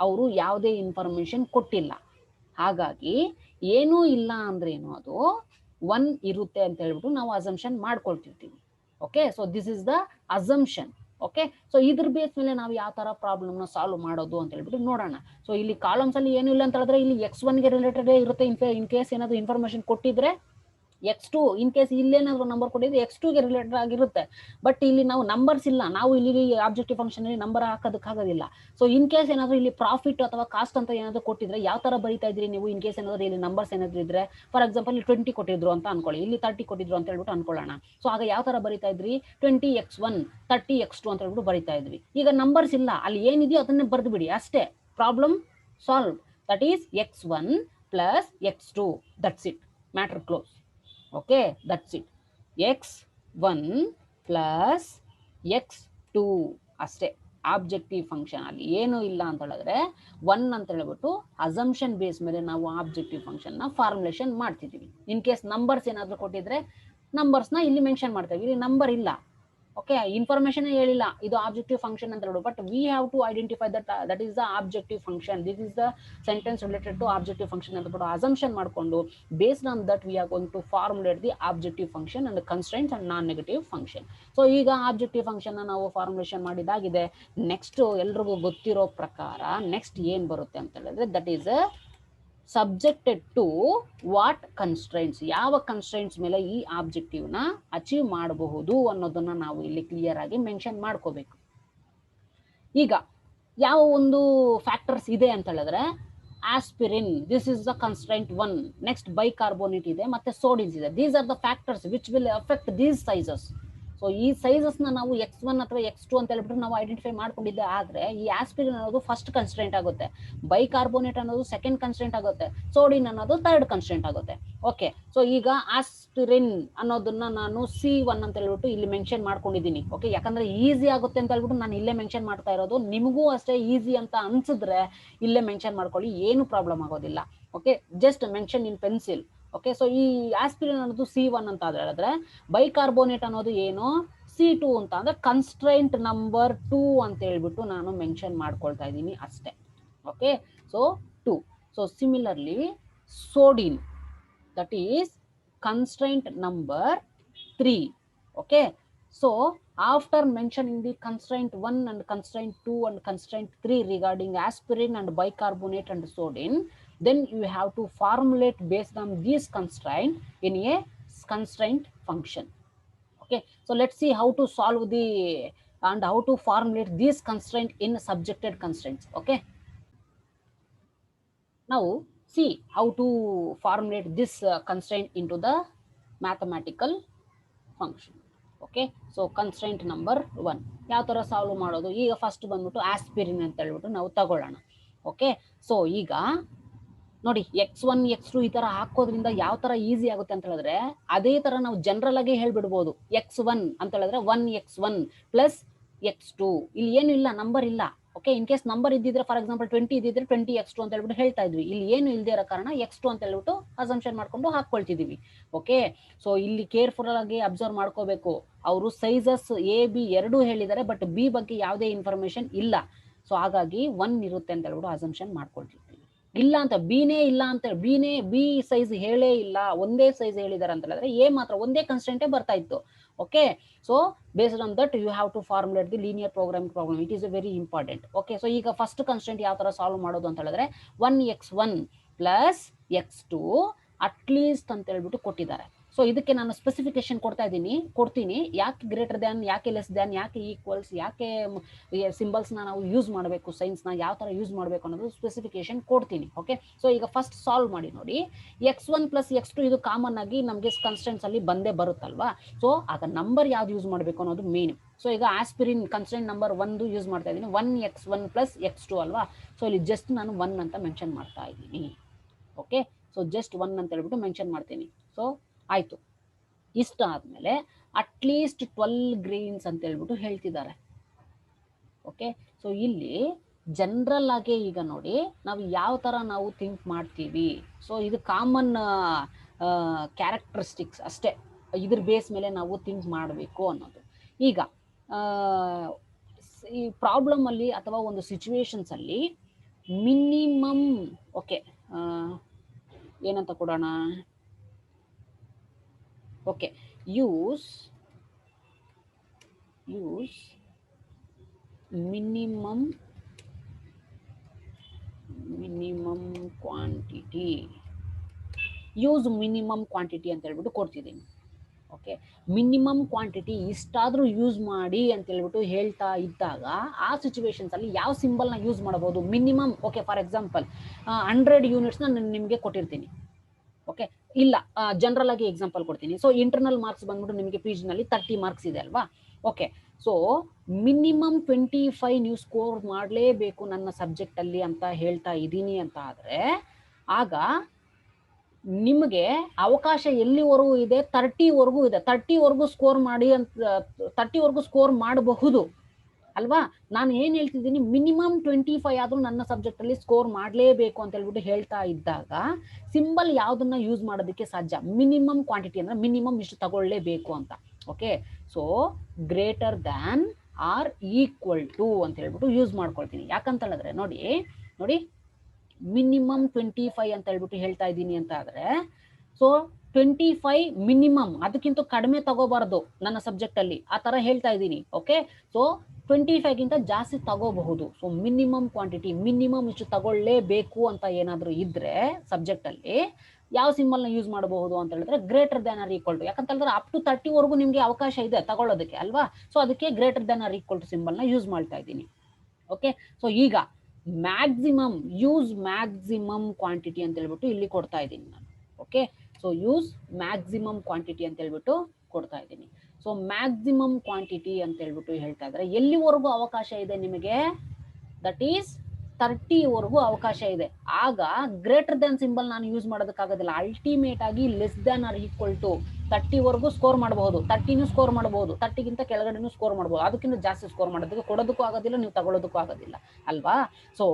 ಅವರು ಯಾವುದೇ information ಕೊಟ್ಟಿಲ್ಲ. ಹಾಗಾಗಿ ಏನೂ ಇಲ್ಲ ಅಂದ್ರೇನು ಅದು 1 ಇರುತ್ತೆ ಅಂತ ಹೇಳ್ಬಿಟ್ಟು ನಾವು ಅಸಂಪ್ಷನ್ ಮಾಡ್ಕೊಳ್ತಿರ್ತೀವಿ. Okay, so this is the assumption. Okay, so ಇದ್ರ ಬೇಸ್ ಮೇಲೆ ನಾವು ಯಾವ ತರ ಪ್ರಾಬ್ಲಮ್ ನ ಸಾಲ್ವ್ ಮಾಡೋದು ಅಂತ ಹೇಳ್ಬಿಟ್ಟು ನೋಡೋಣ. ಸೊ ಇಲ್ಲಿ ಕಾಲಮ್ಸ್ ಅಲ್ಲಿ ಏನು ಇಲ್ಲ ಅಂತ ಹೇಳಿದ್ರೆ ಇಲ್ಲಿ x1 ಗೆ ರಿಲೇಟೆಡ್ ಇರುತ್ತೆ. ಇನ್ ಕೇಸ್ ಏನಾದ್ರು ಇನ್ಫಾರ್ಮೇಶನ್ ಕೊಟ್ಟಿದ್ರೆ x2, ಇನ್ ಕೇಸ್ ಇಲ್ಲೇನಾದ್ರು ನಂಬರ್ ಕೊಟ್ಟಿದ್ರೆ x2 ಗೆ ರಿಲೇಟೆಡ್ ಆಗಿರುತ್ತೆ. ಬಟ್ ಇಲ್ಲಿ ನಾವು ನಂಬರ್ಸ್ ಇಲ್ಲ, ನಾವು ಇಲ್ಲಿ ಆಬ್ಜೆಕ್ಟಿವ್ ಫಂಕ್ಷನ್ ಅಲ್ಲಿ ನಂಬರ್ ಹಾಕೋದಕ್ಕಾಗೋದಿಲ್ಲ. ಸೊ ಇನ್ ಕೇಸ್ ಏನಾದ್ರು ಇಲ್ಲಿ ಪ್ರಾಫಿಟ್ ಅಥವಾ ಕಾಸ್ಟ್ ಅಂತ ಏನಾದ್ರು ಕೊಟ್ಟಿದ್ರೆ ಯಾವ ತರ ಬರೀತಾ ಇದ್ರಿ ನೀವು? ಇನ್ ಕೇಸ್ ಏನಾದ್ರು ಇಲ್ಲಿ ನಂಬರ್ಸ್ ಏನಾದ್ರು ಇದ್ರೆ, ಫಾರ್ ಎಕ್ಸಾಂಪಲ್ 20 ಕೊಟ್ಟಿದ್ರು ಅಂತ ಅನ್ಕೊಳ್ಳಿ, ಇಲ್ಲಿ 30 ಕೊಟ್ಟಿದ್ರು ಅಂತ ಹೇಳ್ಬಿಟ್ಟು ಅನ್ಕೊಳ್ಳೋಣ. ಸೊ ಆಗ ಯಾವ ತರ ಬರೀತಾ ಇದ್ರಿ? 20x1 30x2 ಅಂತ ಹೇಳ್ಬಿಟ್ಟು ಬರೀತಾ ಇದ್ವಿ. ಈಗ ನಂಬರ್ಸ್ ಇಲ್ಲ, ಅಲ್ಲಿ ಏನಿದೆಯೋ ಅದನ್ನೇ ಬರ್ದು ಬಿಡಿ ಅಷ್ಟೇ, problem solve. That is x1 plus x2, that's it, matter close. Okay, that's it. x1 plus x2 ಅಷ್ಟೇ. ಆಬ್ಜೆಕ್ಟಿವ್ ಫಂಕ್ಷನ್ ಅಲ್ಲಿ ಏನು ಇಲ್ಲ ಅಂತ ಹೇಳಿದ್ರೆ 1 ಅಂತ ಹೇಳ್ಬಿಟ್ಟು ಅಸಂಪ್ಷನ್ ಬೇಸ್ ಮೇಲೆ ನಾವು ಆಬ್ಜೆಕ್ಟಿವ್ ಫಂಕ್ಷನ್ ನ ಫಾರ್ಮುಲೇಷನ್ ಮಾಡ್ತಿದೀವಿ. ಇನ್ ಕೇಸ್ ನಂಬರ್ಸ್ ಏನಾದ್ರು ಕೊಟ್ಟಿದ್ರೆ ನಂಬರ್ಸ್ ನ ಇಲ್ಲಿ ಮೆನ್ಷನ್ ಮಾಡ್ತೇವೆ. ಇಲ್ಲಿ ನಂಬರ್ ಇಲ್ಲ, ಓಕೆ, ಇನ್ಫಾರ್ಮೇಶನ್ ಹೇಳಿಲ್ಲ ಇದು ಆಬ್ಜೆಕ್ಟಿವ್ ಫಂಕ್ಷನ್ ಅಂತ ಹೇಳಿ, but we have to identify that is the objective function, this is the sentence related to objective function ಅಂತ ಬಿಟ್ಟು ಅಸಂಪ್ಷನ್ ಮಾಡಿಕೊಂಡು based on that we are going to formulate the objective function and constraints and non negative function. So ಈಗ objective function ನಾವು formulation ಮಾಡಿದಾಗಿದೆ. Next ಎಲ್ರಿಗೂ ಗೊತ್ತಿರೋ ಪ್ರಕಾರ next ಏನ್ ಬರುತ್ತೆ ಅಂತ ಹೇಳಿದ್ರೆ that is subjected to what constraints, ಯಾವ ಕನ್ಸ್ಟ್ರೈಂಟ್ಸ್ ಮೇಲೆ ಈ ಆಬ್ಜೆಕ್ಟಿವ್ ನ ಅಚೀವ್ ಮಾಡಬಹುದು ಅನ್ನೋದನ್ನ ನಾವು ಇಲ್ಲಿ ಕ್ಲಿಯರ್ ಆಗಿ ಮೆನ್ಷನ್ ಮಾಡ್ಕೋಬೇಕು. ಈಗ ಯಾವ ಒಂದು ಫ್ಯಾಕ್ಟರ್ಸ್ ಇದೆ ಅಂತ ಹೇಳಿದ್ರೆ aspirin, this is the constraint 1, next bicarbonate ಇದೆ, ಮತ್ತೆ ಸೋಡಿನ್ಸ್ ಇದೆ. These are the factors which will affect these sizes. So ಈ ಸೈಜಸ್ ನಾವು X1 ಅಥವಾ X2 ಅಂತ ಹೇಳ್ಬಿಟ್ಟು ನಾವು ಐಡೆಂಟಿಫೈ ಮಾಡ್ಕೊಂಡಿದ್ದೆ. ಆದ್ರೆ ಈ ಆಸ್ಪಿರಿನ್ ಅನ್ನೋದು ಫಸ್ಟ್ ಕನ್ಸ್ಟ್ರೆಂಟ್ ಆಗುತ್ತೆ, ಬೈಕಾರ್ಬೋನೇಟ್ ಅನ್ನೋದು ಸೆಕೆಂಡ್ ಕನ್ಸ್ಟ್ರೆಂಟ್ ಆಗುತ್ತೆ, ಸೋಡಿನ್ ಅನ್ನೋದು ಥರ್ಡ್ ಕನ್ಸ್ಟ್ರೆಂಟ್ ಆಗುತ್ತೆ. ಓಕೆ, ಸೊ ಈಗ ಆಸ್ಪಿರಿನ್ ಅನ್ನೋದನ್ನ ನಾನು C1 ಅಂತ ಹೇಳ್ಬಿಟ್ಟು ಇಲ್ಲಿ ಮೆನ್ಷನ್ ಮಾಡ್ಕೊಂಡಿದ್ದೀನಿ. ಓಕೆ, ಯಾಕಂದ್ರೆ ಈಸಿ ಆಗುತ್ತೆ ಅಂತ ಹೇಳ್ಬಿಟ್ಟು ನಾನು ಇಲ್ಲೇ ಮೆನ್ಷನ್ ಮಾಡ್ತಾ ಇರೋದು. ನಿಮಗೂ ಅಷ್ಟೇ ಈಸಿ ಅಂತ ಅನ್ಸಿದ್ರೆ ಇಲ್ಲೇ ಮೆನ್ಷನ್ ಮಾಡ್ಕೊಳ್ಳಿ, ಏನು ಪ್ರಾಬ್ಲಮ್ ಆಗೋದಿಲ್ಲ. Okay, just mention in pencil. Okay, so ಈ ಆಸ್ಪಿರಿನ್ ಅನ್ನೋದು C1 ಅಂತ ಹೇಳಿದ್ರೆ ಬೈಕಾರ್ಬೋನೇಟ್ ಅನ್ನೋದು ಏನು C2 ಅಂತ ಅಂದ್ರೆ ಕನ್ಸ್ಟ್ರೈಂಟ್ ನಂಬರ್ 2 ಅಂತ ಹೇಳ್ಬಿಟ್ಟು ನಾನು ಮೆನ್ಷನ್ ಮಾಡ್ಕೊಳ್ತಾ ಇದ್ದೀನಿ ಅಷ್ಟೇ. Okay, so 2. ಸೊ ಸಿಮಿಲರ್ಲಿ ಸೋಡಿನ್ that is constraint number 3. Okay, so after mentioning the constraint 1 and constraint 2 and constraint 3 regarding aspirin and bicarbonate and sodium, then you have to formulate based on these constraint in a constraint function. Okay, so let's see how to solve the and how to formulate these constraint in subjected constraints. Okay, now see how to formulate this constraint into the mathematical function. Okay, so constraint number 1 ಯಾವ ತರ solve ಮಾಡೋದು? ಈಗ first ಬಂದ್ಬಿಟ್ಟು aspirin ಅಂತ ಹೇಳ್ಬಿಟ್ಟು ನಾವು ತಗೊಳ್ಳೋಣ. Okay, so ಈಗ ನೋಡಿ X1 X2 ಈ ತರ ಹಾಕೋದ್ರಿಂದ ಯಾವ ತರ ಈಸಿ ಆಗುತ್ತೆ ಅಂತ ಹೇಳಿದ್ರೆ ಅದೇ ತರ ನಾವು ಜನರಲ್ ಆಗಿ ಹೇಳ್ಬಿಡ್ಬೋದು. X1 ಅಂತ ಹೇಳಿದ್ರೆ 1X1 ಪ್ಲಸ್ X2, ಇಲ್ಲಿ ಏನು ಇಲ್ಲ, ನಂಬರ್ ಇಲ್ಲ. ಓಕೆ, ಇನ್ ಕೇಸ್ ನಂಬರ್ ಇದ್ದಿದ್ರೆ ಫಾರ್ ಎಕ್ಸಾಂಪಲ್ 20 ಇದ್ದಿದ್ರೆ 20X2 ಅಂತ ಹೇಳ್ಬಿಟ್ಟು ಹೇಳ್ತಾ ಇದ್ವಿ. ಇಲ್ಲಿ ಏನು ಇಲ್ಲದೆ ಇರೋ ಕಾರಣ X2 ಅಂತ ಹೇಳ್ಬಿಟ್ಟು ಅಸಂಪ್ಷನ್ ಮಾಡ್ಕೊಂಡು ಹಾಕೊಳ್ತಿದೀವಿ. ಓಕೆ, ಸೊ ಇಲ್ಲಿ ಕೇರ್ಫುಲ್ ಆಗಿ ಅಬ್ಸರ್ವ್ ಮಾಡ್ಕೋಬೇಕು. ಅವರು ಸೈಜಸ್ A B ಎರಡೂ ಹೇಳಿದ್ದಾರೆ, ಬಟ್ B ಬಗ್ಗೆ ಯಾವುದೇ ಇನ್ಫಾರ್ಮೇಶನ್ ಇಲ್ಲ. ಸೊ ಹಾಗಾಗಿ 1 ಇರುತ್ತೆ ಅಂತ ಹೇಳ್ಬಿಟ್ಟು ಅಸಂಪ್ಷನ್ ಮಾಡ್ಕೊಳ್ತಿದ್ವಿ. ಇಲ್ಲ ಅಂತ ಬಿನೇ ಇಲ್ಲ ಅಂತ ಬಿ ಸೈಜ್ ಹೇಳೇ ಇಲ್ಲ, ಒಂದೇ ಸೈಜ್ ಹೇಳಿದಾರೆ ಅಂತ ಹೇಳಿದ್ರೆ ಎ ಮಾತ್ರ ಒಂದೇ ಕನ್ಸ್ಟೆಂಟೇ ಬರ್ತಾ ಇತ್ತು. Okay, so based on that you have to formulate the linear programming problem. It is very important. Okay, so ಈಗ ಫಸ್ಟ್ ಕನ್ಸ್ಟೆಂಟ್ ಯಾವ ತರ ಸಾಲ್ವ್ ಮಾಡೋದು ಅಂತ ಹೇಳಿದ್ರೆ 1X1 ಪ್ಲಸ್ X2 ಅಟ್ಲೀಸ್ಟ್ ಅಂತ ಹೇಳ್ಬಿಟ್ಟು ಕೊಟ್ಟಿದ್ದಾರೆ. ಸೊ ಇದಕ್ಕೆ ನಾನು ಸ್ಪೆಸಿಫಿಕೇಶನ್ ಕೊಡ್ತೀನಿ. ಯಾಕೆ ಗ್ರೇಟರ್ ದ್ಯಾನ್, ಯಾಕೆ ಲೆಸ್ ದ್ಯಾನ್, ಯಾಕೆ ಈಕ್ವಲ್ಸ್, ಯಾಕೆ ಸಿಂಬಲ್ಸ್ನ ನಾವು ಯೂಸ್ ಮಾಡಬೇಕು, ಸೈನ್ಸ್ನ ಯಾವ ಥರ ಯೂಸ್ ಮಾಡಬೇಕು ಅನ್ನೋದು ಸ್ಪೆಸಿಫಿಕೇಶನ್ ಕೊಡ್ತೀನಿ. ಓಕೆ, ಸೊ ಈಗ ಫಸ್ಟ್ ಸಾಲ್ವ್ ಮಾಡಿ ನೋಡಿ. X1 ಪ್ಲಸ್ X2 ಇದು ಕಾಮನ್ ಆಗಿ ನಮಗೆ ಕನ್ಸ್ಟೆಂಟ್ಸ್ ಅಲ್ಲಿ ಬಂದೇ ಬರುತ್ತಲ್ವಾ. ಸೊ ಆಗ ನಂಬರ್ ಯಾವ್ದು ಯೂಸ್ ಮಾಡಬೇಕು ಅನ್ನೋದು ಮೇನ್. ಸೊ ಈಗ ಆಸ್ಪಿರಿನ್ ಕನ್ಸ್ಟೆಂಟ್ ನಂಬರ್ 1 ಯೂಸ್ ಮಾಡ್ತಾ ಇದ್ದೀನಿ, 1X1 ಪ್ಲಸ್ X2 ಅಲ್ವಾ. ಸೊ ಇಲ್ಲಿ ಜಸ್ಟ್ ನಾನು 1 ಅಂತ ಮೆನ್ಷನ್ ಮಾಡ್ತಾ ಇದ್ದೀನಿ. ಓಕೆ, ಸೊ ಜಸ್ಟ್ 1 ಅಂತ ಹೇಳ್ಬಿಟ್ಟು ಮೆನ್ಷನ್ ಮಾಡ್ತೀನಿ. ಸೊ ಆಯ್ತು, ಇಷ್ಟ ಆದ್ಮೇಲೆ ಅಟ್ಲೀಸ್ಟ್ 12 ಗ್ರೇನ್ಸ್ ಅಂತ ಹೇಳ್ಬಿಟ್ಟು ಹೇಳ್ತಿದ್ದಾರೆ. ಓಕೆ, ಸೊ ಇಲ್ಲಿ ಜನರಲ್ ಆಗಿ ಈಗ ನೋಡಿ ನಾವು ಯಾವ ತರ ನಾವು ಥಿಂಕ್ ಮಾಡ್ತೀವಿ. ಸೊ ಇದು ಕಾಮನ್ ಕ್ಯಾರೆಕ್ಟರಿಸ್ಟಿಕ್ಸ್ ಅಷ್ಟೇ, ಇದ್ರ ಬೇಸ್ ಮೇಲೆ ನಾವು ಥಿಂಕ್ ಮಾಡಬೇಕು ಅನ್ನೋದು. ಈಗ ಈ ಪ್ರಾಬ್ಲಮ್ ಅಲ್ಲಿ ಅಥವಾ ಒಂದು ಸಿಚುವೇಶನ್ಸ್ ಅಲ್ಲಿ ಮಿನಿಮಮ್, ಓಕೆ ಏನಂತ ಕೊಡೋಣ, okay, use minimum quantity, use minimum quantity ಅಂತ ಹೇಳ್ಬಿಟ್ಟು ಕೊಡ್ತಿದ್ದೀನಿ. ಓಕೆ, ಮಿನಿಮಮ್ ಕ್ವಾಂಟಿಟಿ ಇಷ್ಟಾದ್ರೂ ಯೂಸ್ ಮಾಡಿ ಅಂತ ಹೇಳ್ಬಿಟ್ಟು ಹೇಳ್ತಾ ಇದ್ದಾಗ ಆ ಸಿಚುವೇಶನ್ಸ್ ಅಲ್ಲಿ ಯಾವ ಸಿಂಬಲ್ನ ಯೂಸ್ ಮಾಡಬಹುದು? ಮಿನಿಮಮ್. ಓಕೆ, ಫಾರ್ ಎಕ್ಸಾಂಪಲ್ 100 ಯೂನಿಟ್ಸ್ನ ನಾನು ನಿಮಗೆ ಕೊಟ್ಟಿರ್ತೀನಿ. ಓಕೆ, ಇಲ್ಲ ಜನರಲ್ ಆಗಿ ಎಕ್ಸಾಂಪಲ್ ಕೊಡ್ತೀನಿ. ಸೊ ಇಂಟರ್ನಲ್ ಮಾರ್ಕ್ಸ್ ಬಂದ್ಬಿಟ್ಟು ನಿಮಗೆ PG ನಲ್ಲಿ 30 ಮಾರ್ಕ್ಸ್ ಇದೆ ಅಲ್ವಾ. ಓಕೆ, ಸೊ ಮಿನಿಮಮ್ 25 ನೀವು ಸ್ಕೋರ್ ಮಾಡಲೇಬೇಕು ನನ್ನ ಸಬ್ಜೆಕ್ಟ್ ಅಲ್ಲಿ ಅಂತ ಹೇಳ್ತಾ ಇದ್ದೀನಿ ಅಂತ ಆದ್ರೆ ಆಗ ನಿಮಗೆ ಅವಕಾಶ ಎಲ್ಲಿವರೆಗೂ ಇದೆ? 30ವರೆಗೂ ಇದೆ. 30ವರೆಗೂ ಸ್ಕೋರ್ ಮಾಡಿ ಅಂತ 30ವರೆಗೂ ಸ್ಕೋರ್ ಮಾಡಬಹುದು ಅಲ್ವಾ. ನಾನು ಏನ್ ಹೇಳ್ತಿದ್ದೀನಿ, ಮಿನಿಮಮ್ 25 ಆದ್ರೂ ನನ್ನ ಸಬ್ಜೆಕ್ಟ್ ಅಲ್ಲಿ ಸ್ಕೋರ್ ಮಾಡಲೇಬೇಕು ಅಂತ ಹೇಳ್ಬಿಟ್ಟು ಹೇಳ್ತಾ ಇದ್ದಾಗ ಸಿಂಬಲ್ ಯಾವ್ದನ್ನ ಯೂಸ್ ಮಾಡೋದಕ್ಕೆ ಸಾಧ್ಯ? ಮಿನಿಮಮ್ ಕ್ವಾಂಟಿಟಿ ಅಂದ್ರೆ ಮಿನಿಮಮ್ ಇಷ್ಟು ತಗೊಳ್ಳೇಬೇಕು ಅಂತ. Okay. So greater than or equal to ಅಂತ ಹೇಳ್ಬಿಟ್ಟು ಯೂಸ್ ಮಾಡ್ಕೊಳ್ತೀನಿ. ಯಾಕಂತ ಹೇಳಿದ್ರೆ ನೋಡಿ ಮಿನಿಮಮ್ 25 ಅಂತ ಹೇಳ್ಬಿಟ್ಟು ಹೇಳ್ತಾ ಇದ್ದೀನಿ ಅಂತ ಆದ್ರೆ, ಸೊ 25 ಮಿನಿಮಮ್, ಅದಕ್ಕಿಂತ ಕಡಿಮೆ ತಗೋಬಾರ್ದು ನನ್ನ ಸಬ್ಜೆಕ್ಟ್ ಅಲ್ಲಿ, ಆ ತರ ಹೇಳ್ತಾ ಇದ್ದೀನಿ. ಓಕೆ. ಸೊ 25ಗಿಂತ ಜಾಸ್ತಿ ತಗೋಬಹುದು. ಸೊ ಮಿನಿಮಮ್ ಕ್ವಾಂಟಿಟಿ, ಮಿನಿಮಮ್ ಇಷ್ಟು ತಗೊಳ್ಳೇಬೇಕು ಅಂತ ಏನಾದ್ರು ಇದ್ರೆ ಸಬ್ಜೆಕ್ಟ್ ಅಲ್ಲಿ ಯಾವ ಸಿಂಬಲ್ ನ ಯೂಸ್ ಮಾಡಬಹುದು ಅಂತ ಹೇಳಿದ್ರೆ greater than or equal to. ಯಾಕಂತ ಹೇಳಿದ್ರೆ ಅಪ್ ಟು 30 ವರೆಗೂ ನಿಮ್ಗೆ ಅವಕಾಶ ಇದೆ ತಗೊಳ್ಳೋದಕ್ಕೆ ಅಲ್ವಾ. ಸೊ ಅದಕ್ಕೆ greater than or equal to symbol ನ ಯೂಸ್ ಮಾಡ್ತಾ ಇದ್ದೀನಿ. ಓಕೆ. ಸೊ ಈಗ ಮ್ಯಾಕ್ಸಿಮಮ್, ಯೂಸ್ ಮ್ಯಾಕ್ಸಿಮಮ್ ಕ್ವಾಂಟಿಟಿ ಅಂತ ಹೇಳ್ಬಿಟ್ಟು ಇಲ್ಲಿ ಕೊಡ್ತಾ ಇದ್ದೀನಿ ನಾನು. Okay. So use maximum quantity ಅಂತ ಹೇಳ್ಬಿಟ್ಟು ಕೊಡ್ತಾ ಇದ್ದೀನಿ. ಸೊ ಮ್ಯಾಕ್ಸಿಮಮ್ ಕ್ವಾಂಟಿಟಿ ಅಂತ ಹೇಳ್ಬಿಟ್ಟು ಹೇಳ್ತಾ ಇದ್ರೆ ಎಲ್ಲಿವರೆಗೂ ಅವಕಾಶ ಇದೆ ನಿಮಗೆ? ದಟ್ ಈಸ್ 30 ವರೆಗೂ ಅವಕಾಶ ಇದೆ. ಆಗ ಗ್ರೇಟರ್ ದ್ಯಾನ್ ಸಿಂಬಲ್ ನಾನು ಯೂಸ್ ಮಾಡೋದಕ್ಕಾಗೋದಿಲ್ಲ. ಅಲ್ಟಿಮೇಟ್ ಆಗಿ less than or equal to 30 ವರೆಗೂ ಸ್ಕೋರ್ ಮಾಡಬಹುದು, 30 ಸ್ಕೋರ್ ಮಾಡಬಹುದು, 30ಗಿಂತ ಕೆಳಗಡೆನೂ ಸ್ಕೋರ್ ಮಾಡಬಹುದು. ಅದಕ್ಕಿಂತ ಜಾಸ್ತಿ ಸ್ಕೋರ್ ಮಾಡೋದಕ್ಕೆ ಕೊಡೋದಕ್ಕೂ ಆಗೋದಿಲ್ಲ, ನೀವು ತಗೊಳ್ಳೋದಕ್ಕೂ ಆಗೋದಿಲ್ಲ ಅಲ್ವಾ. So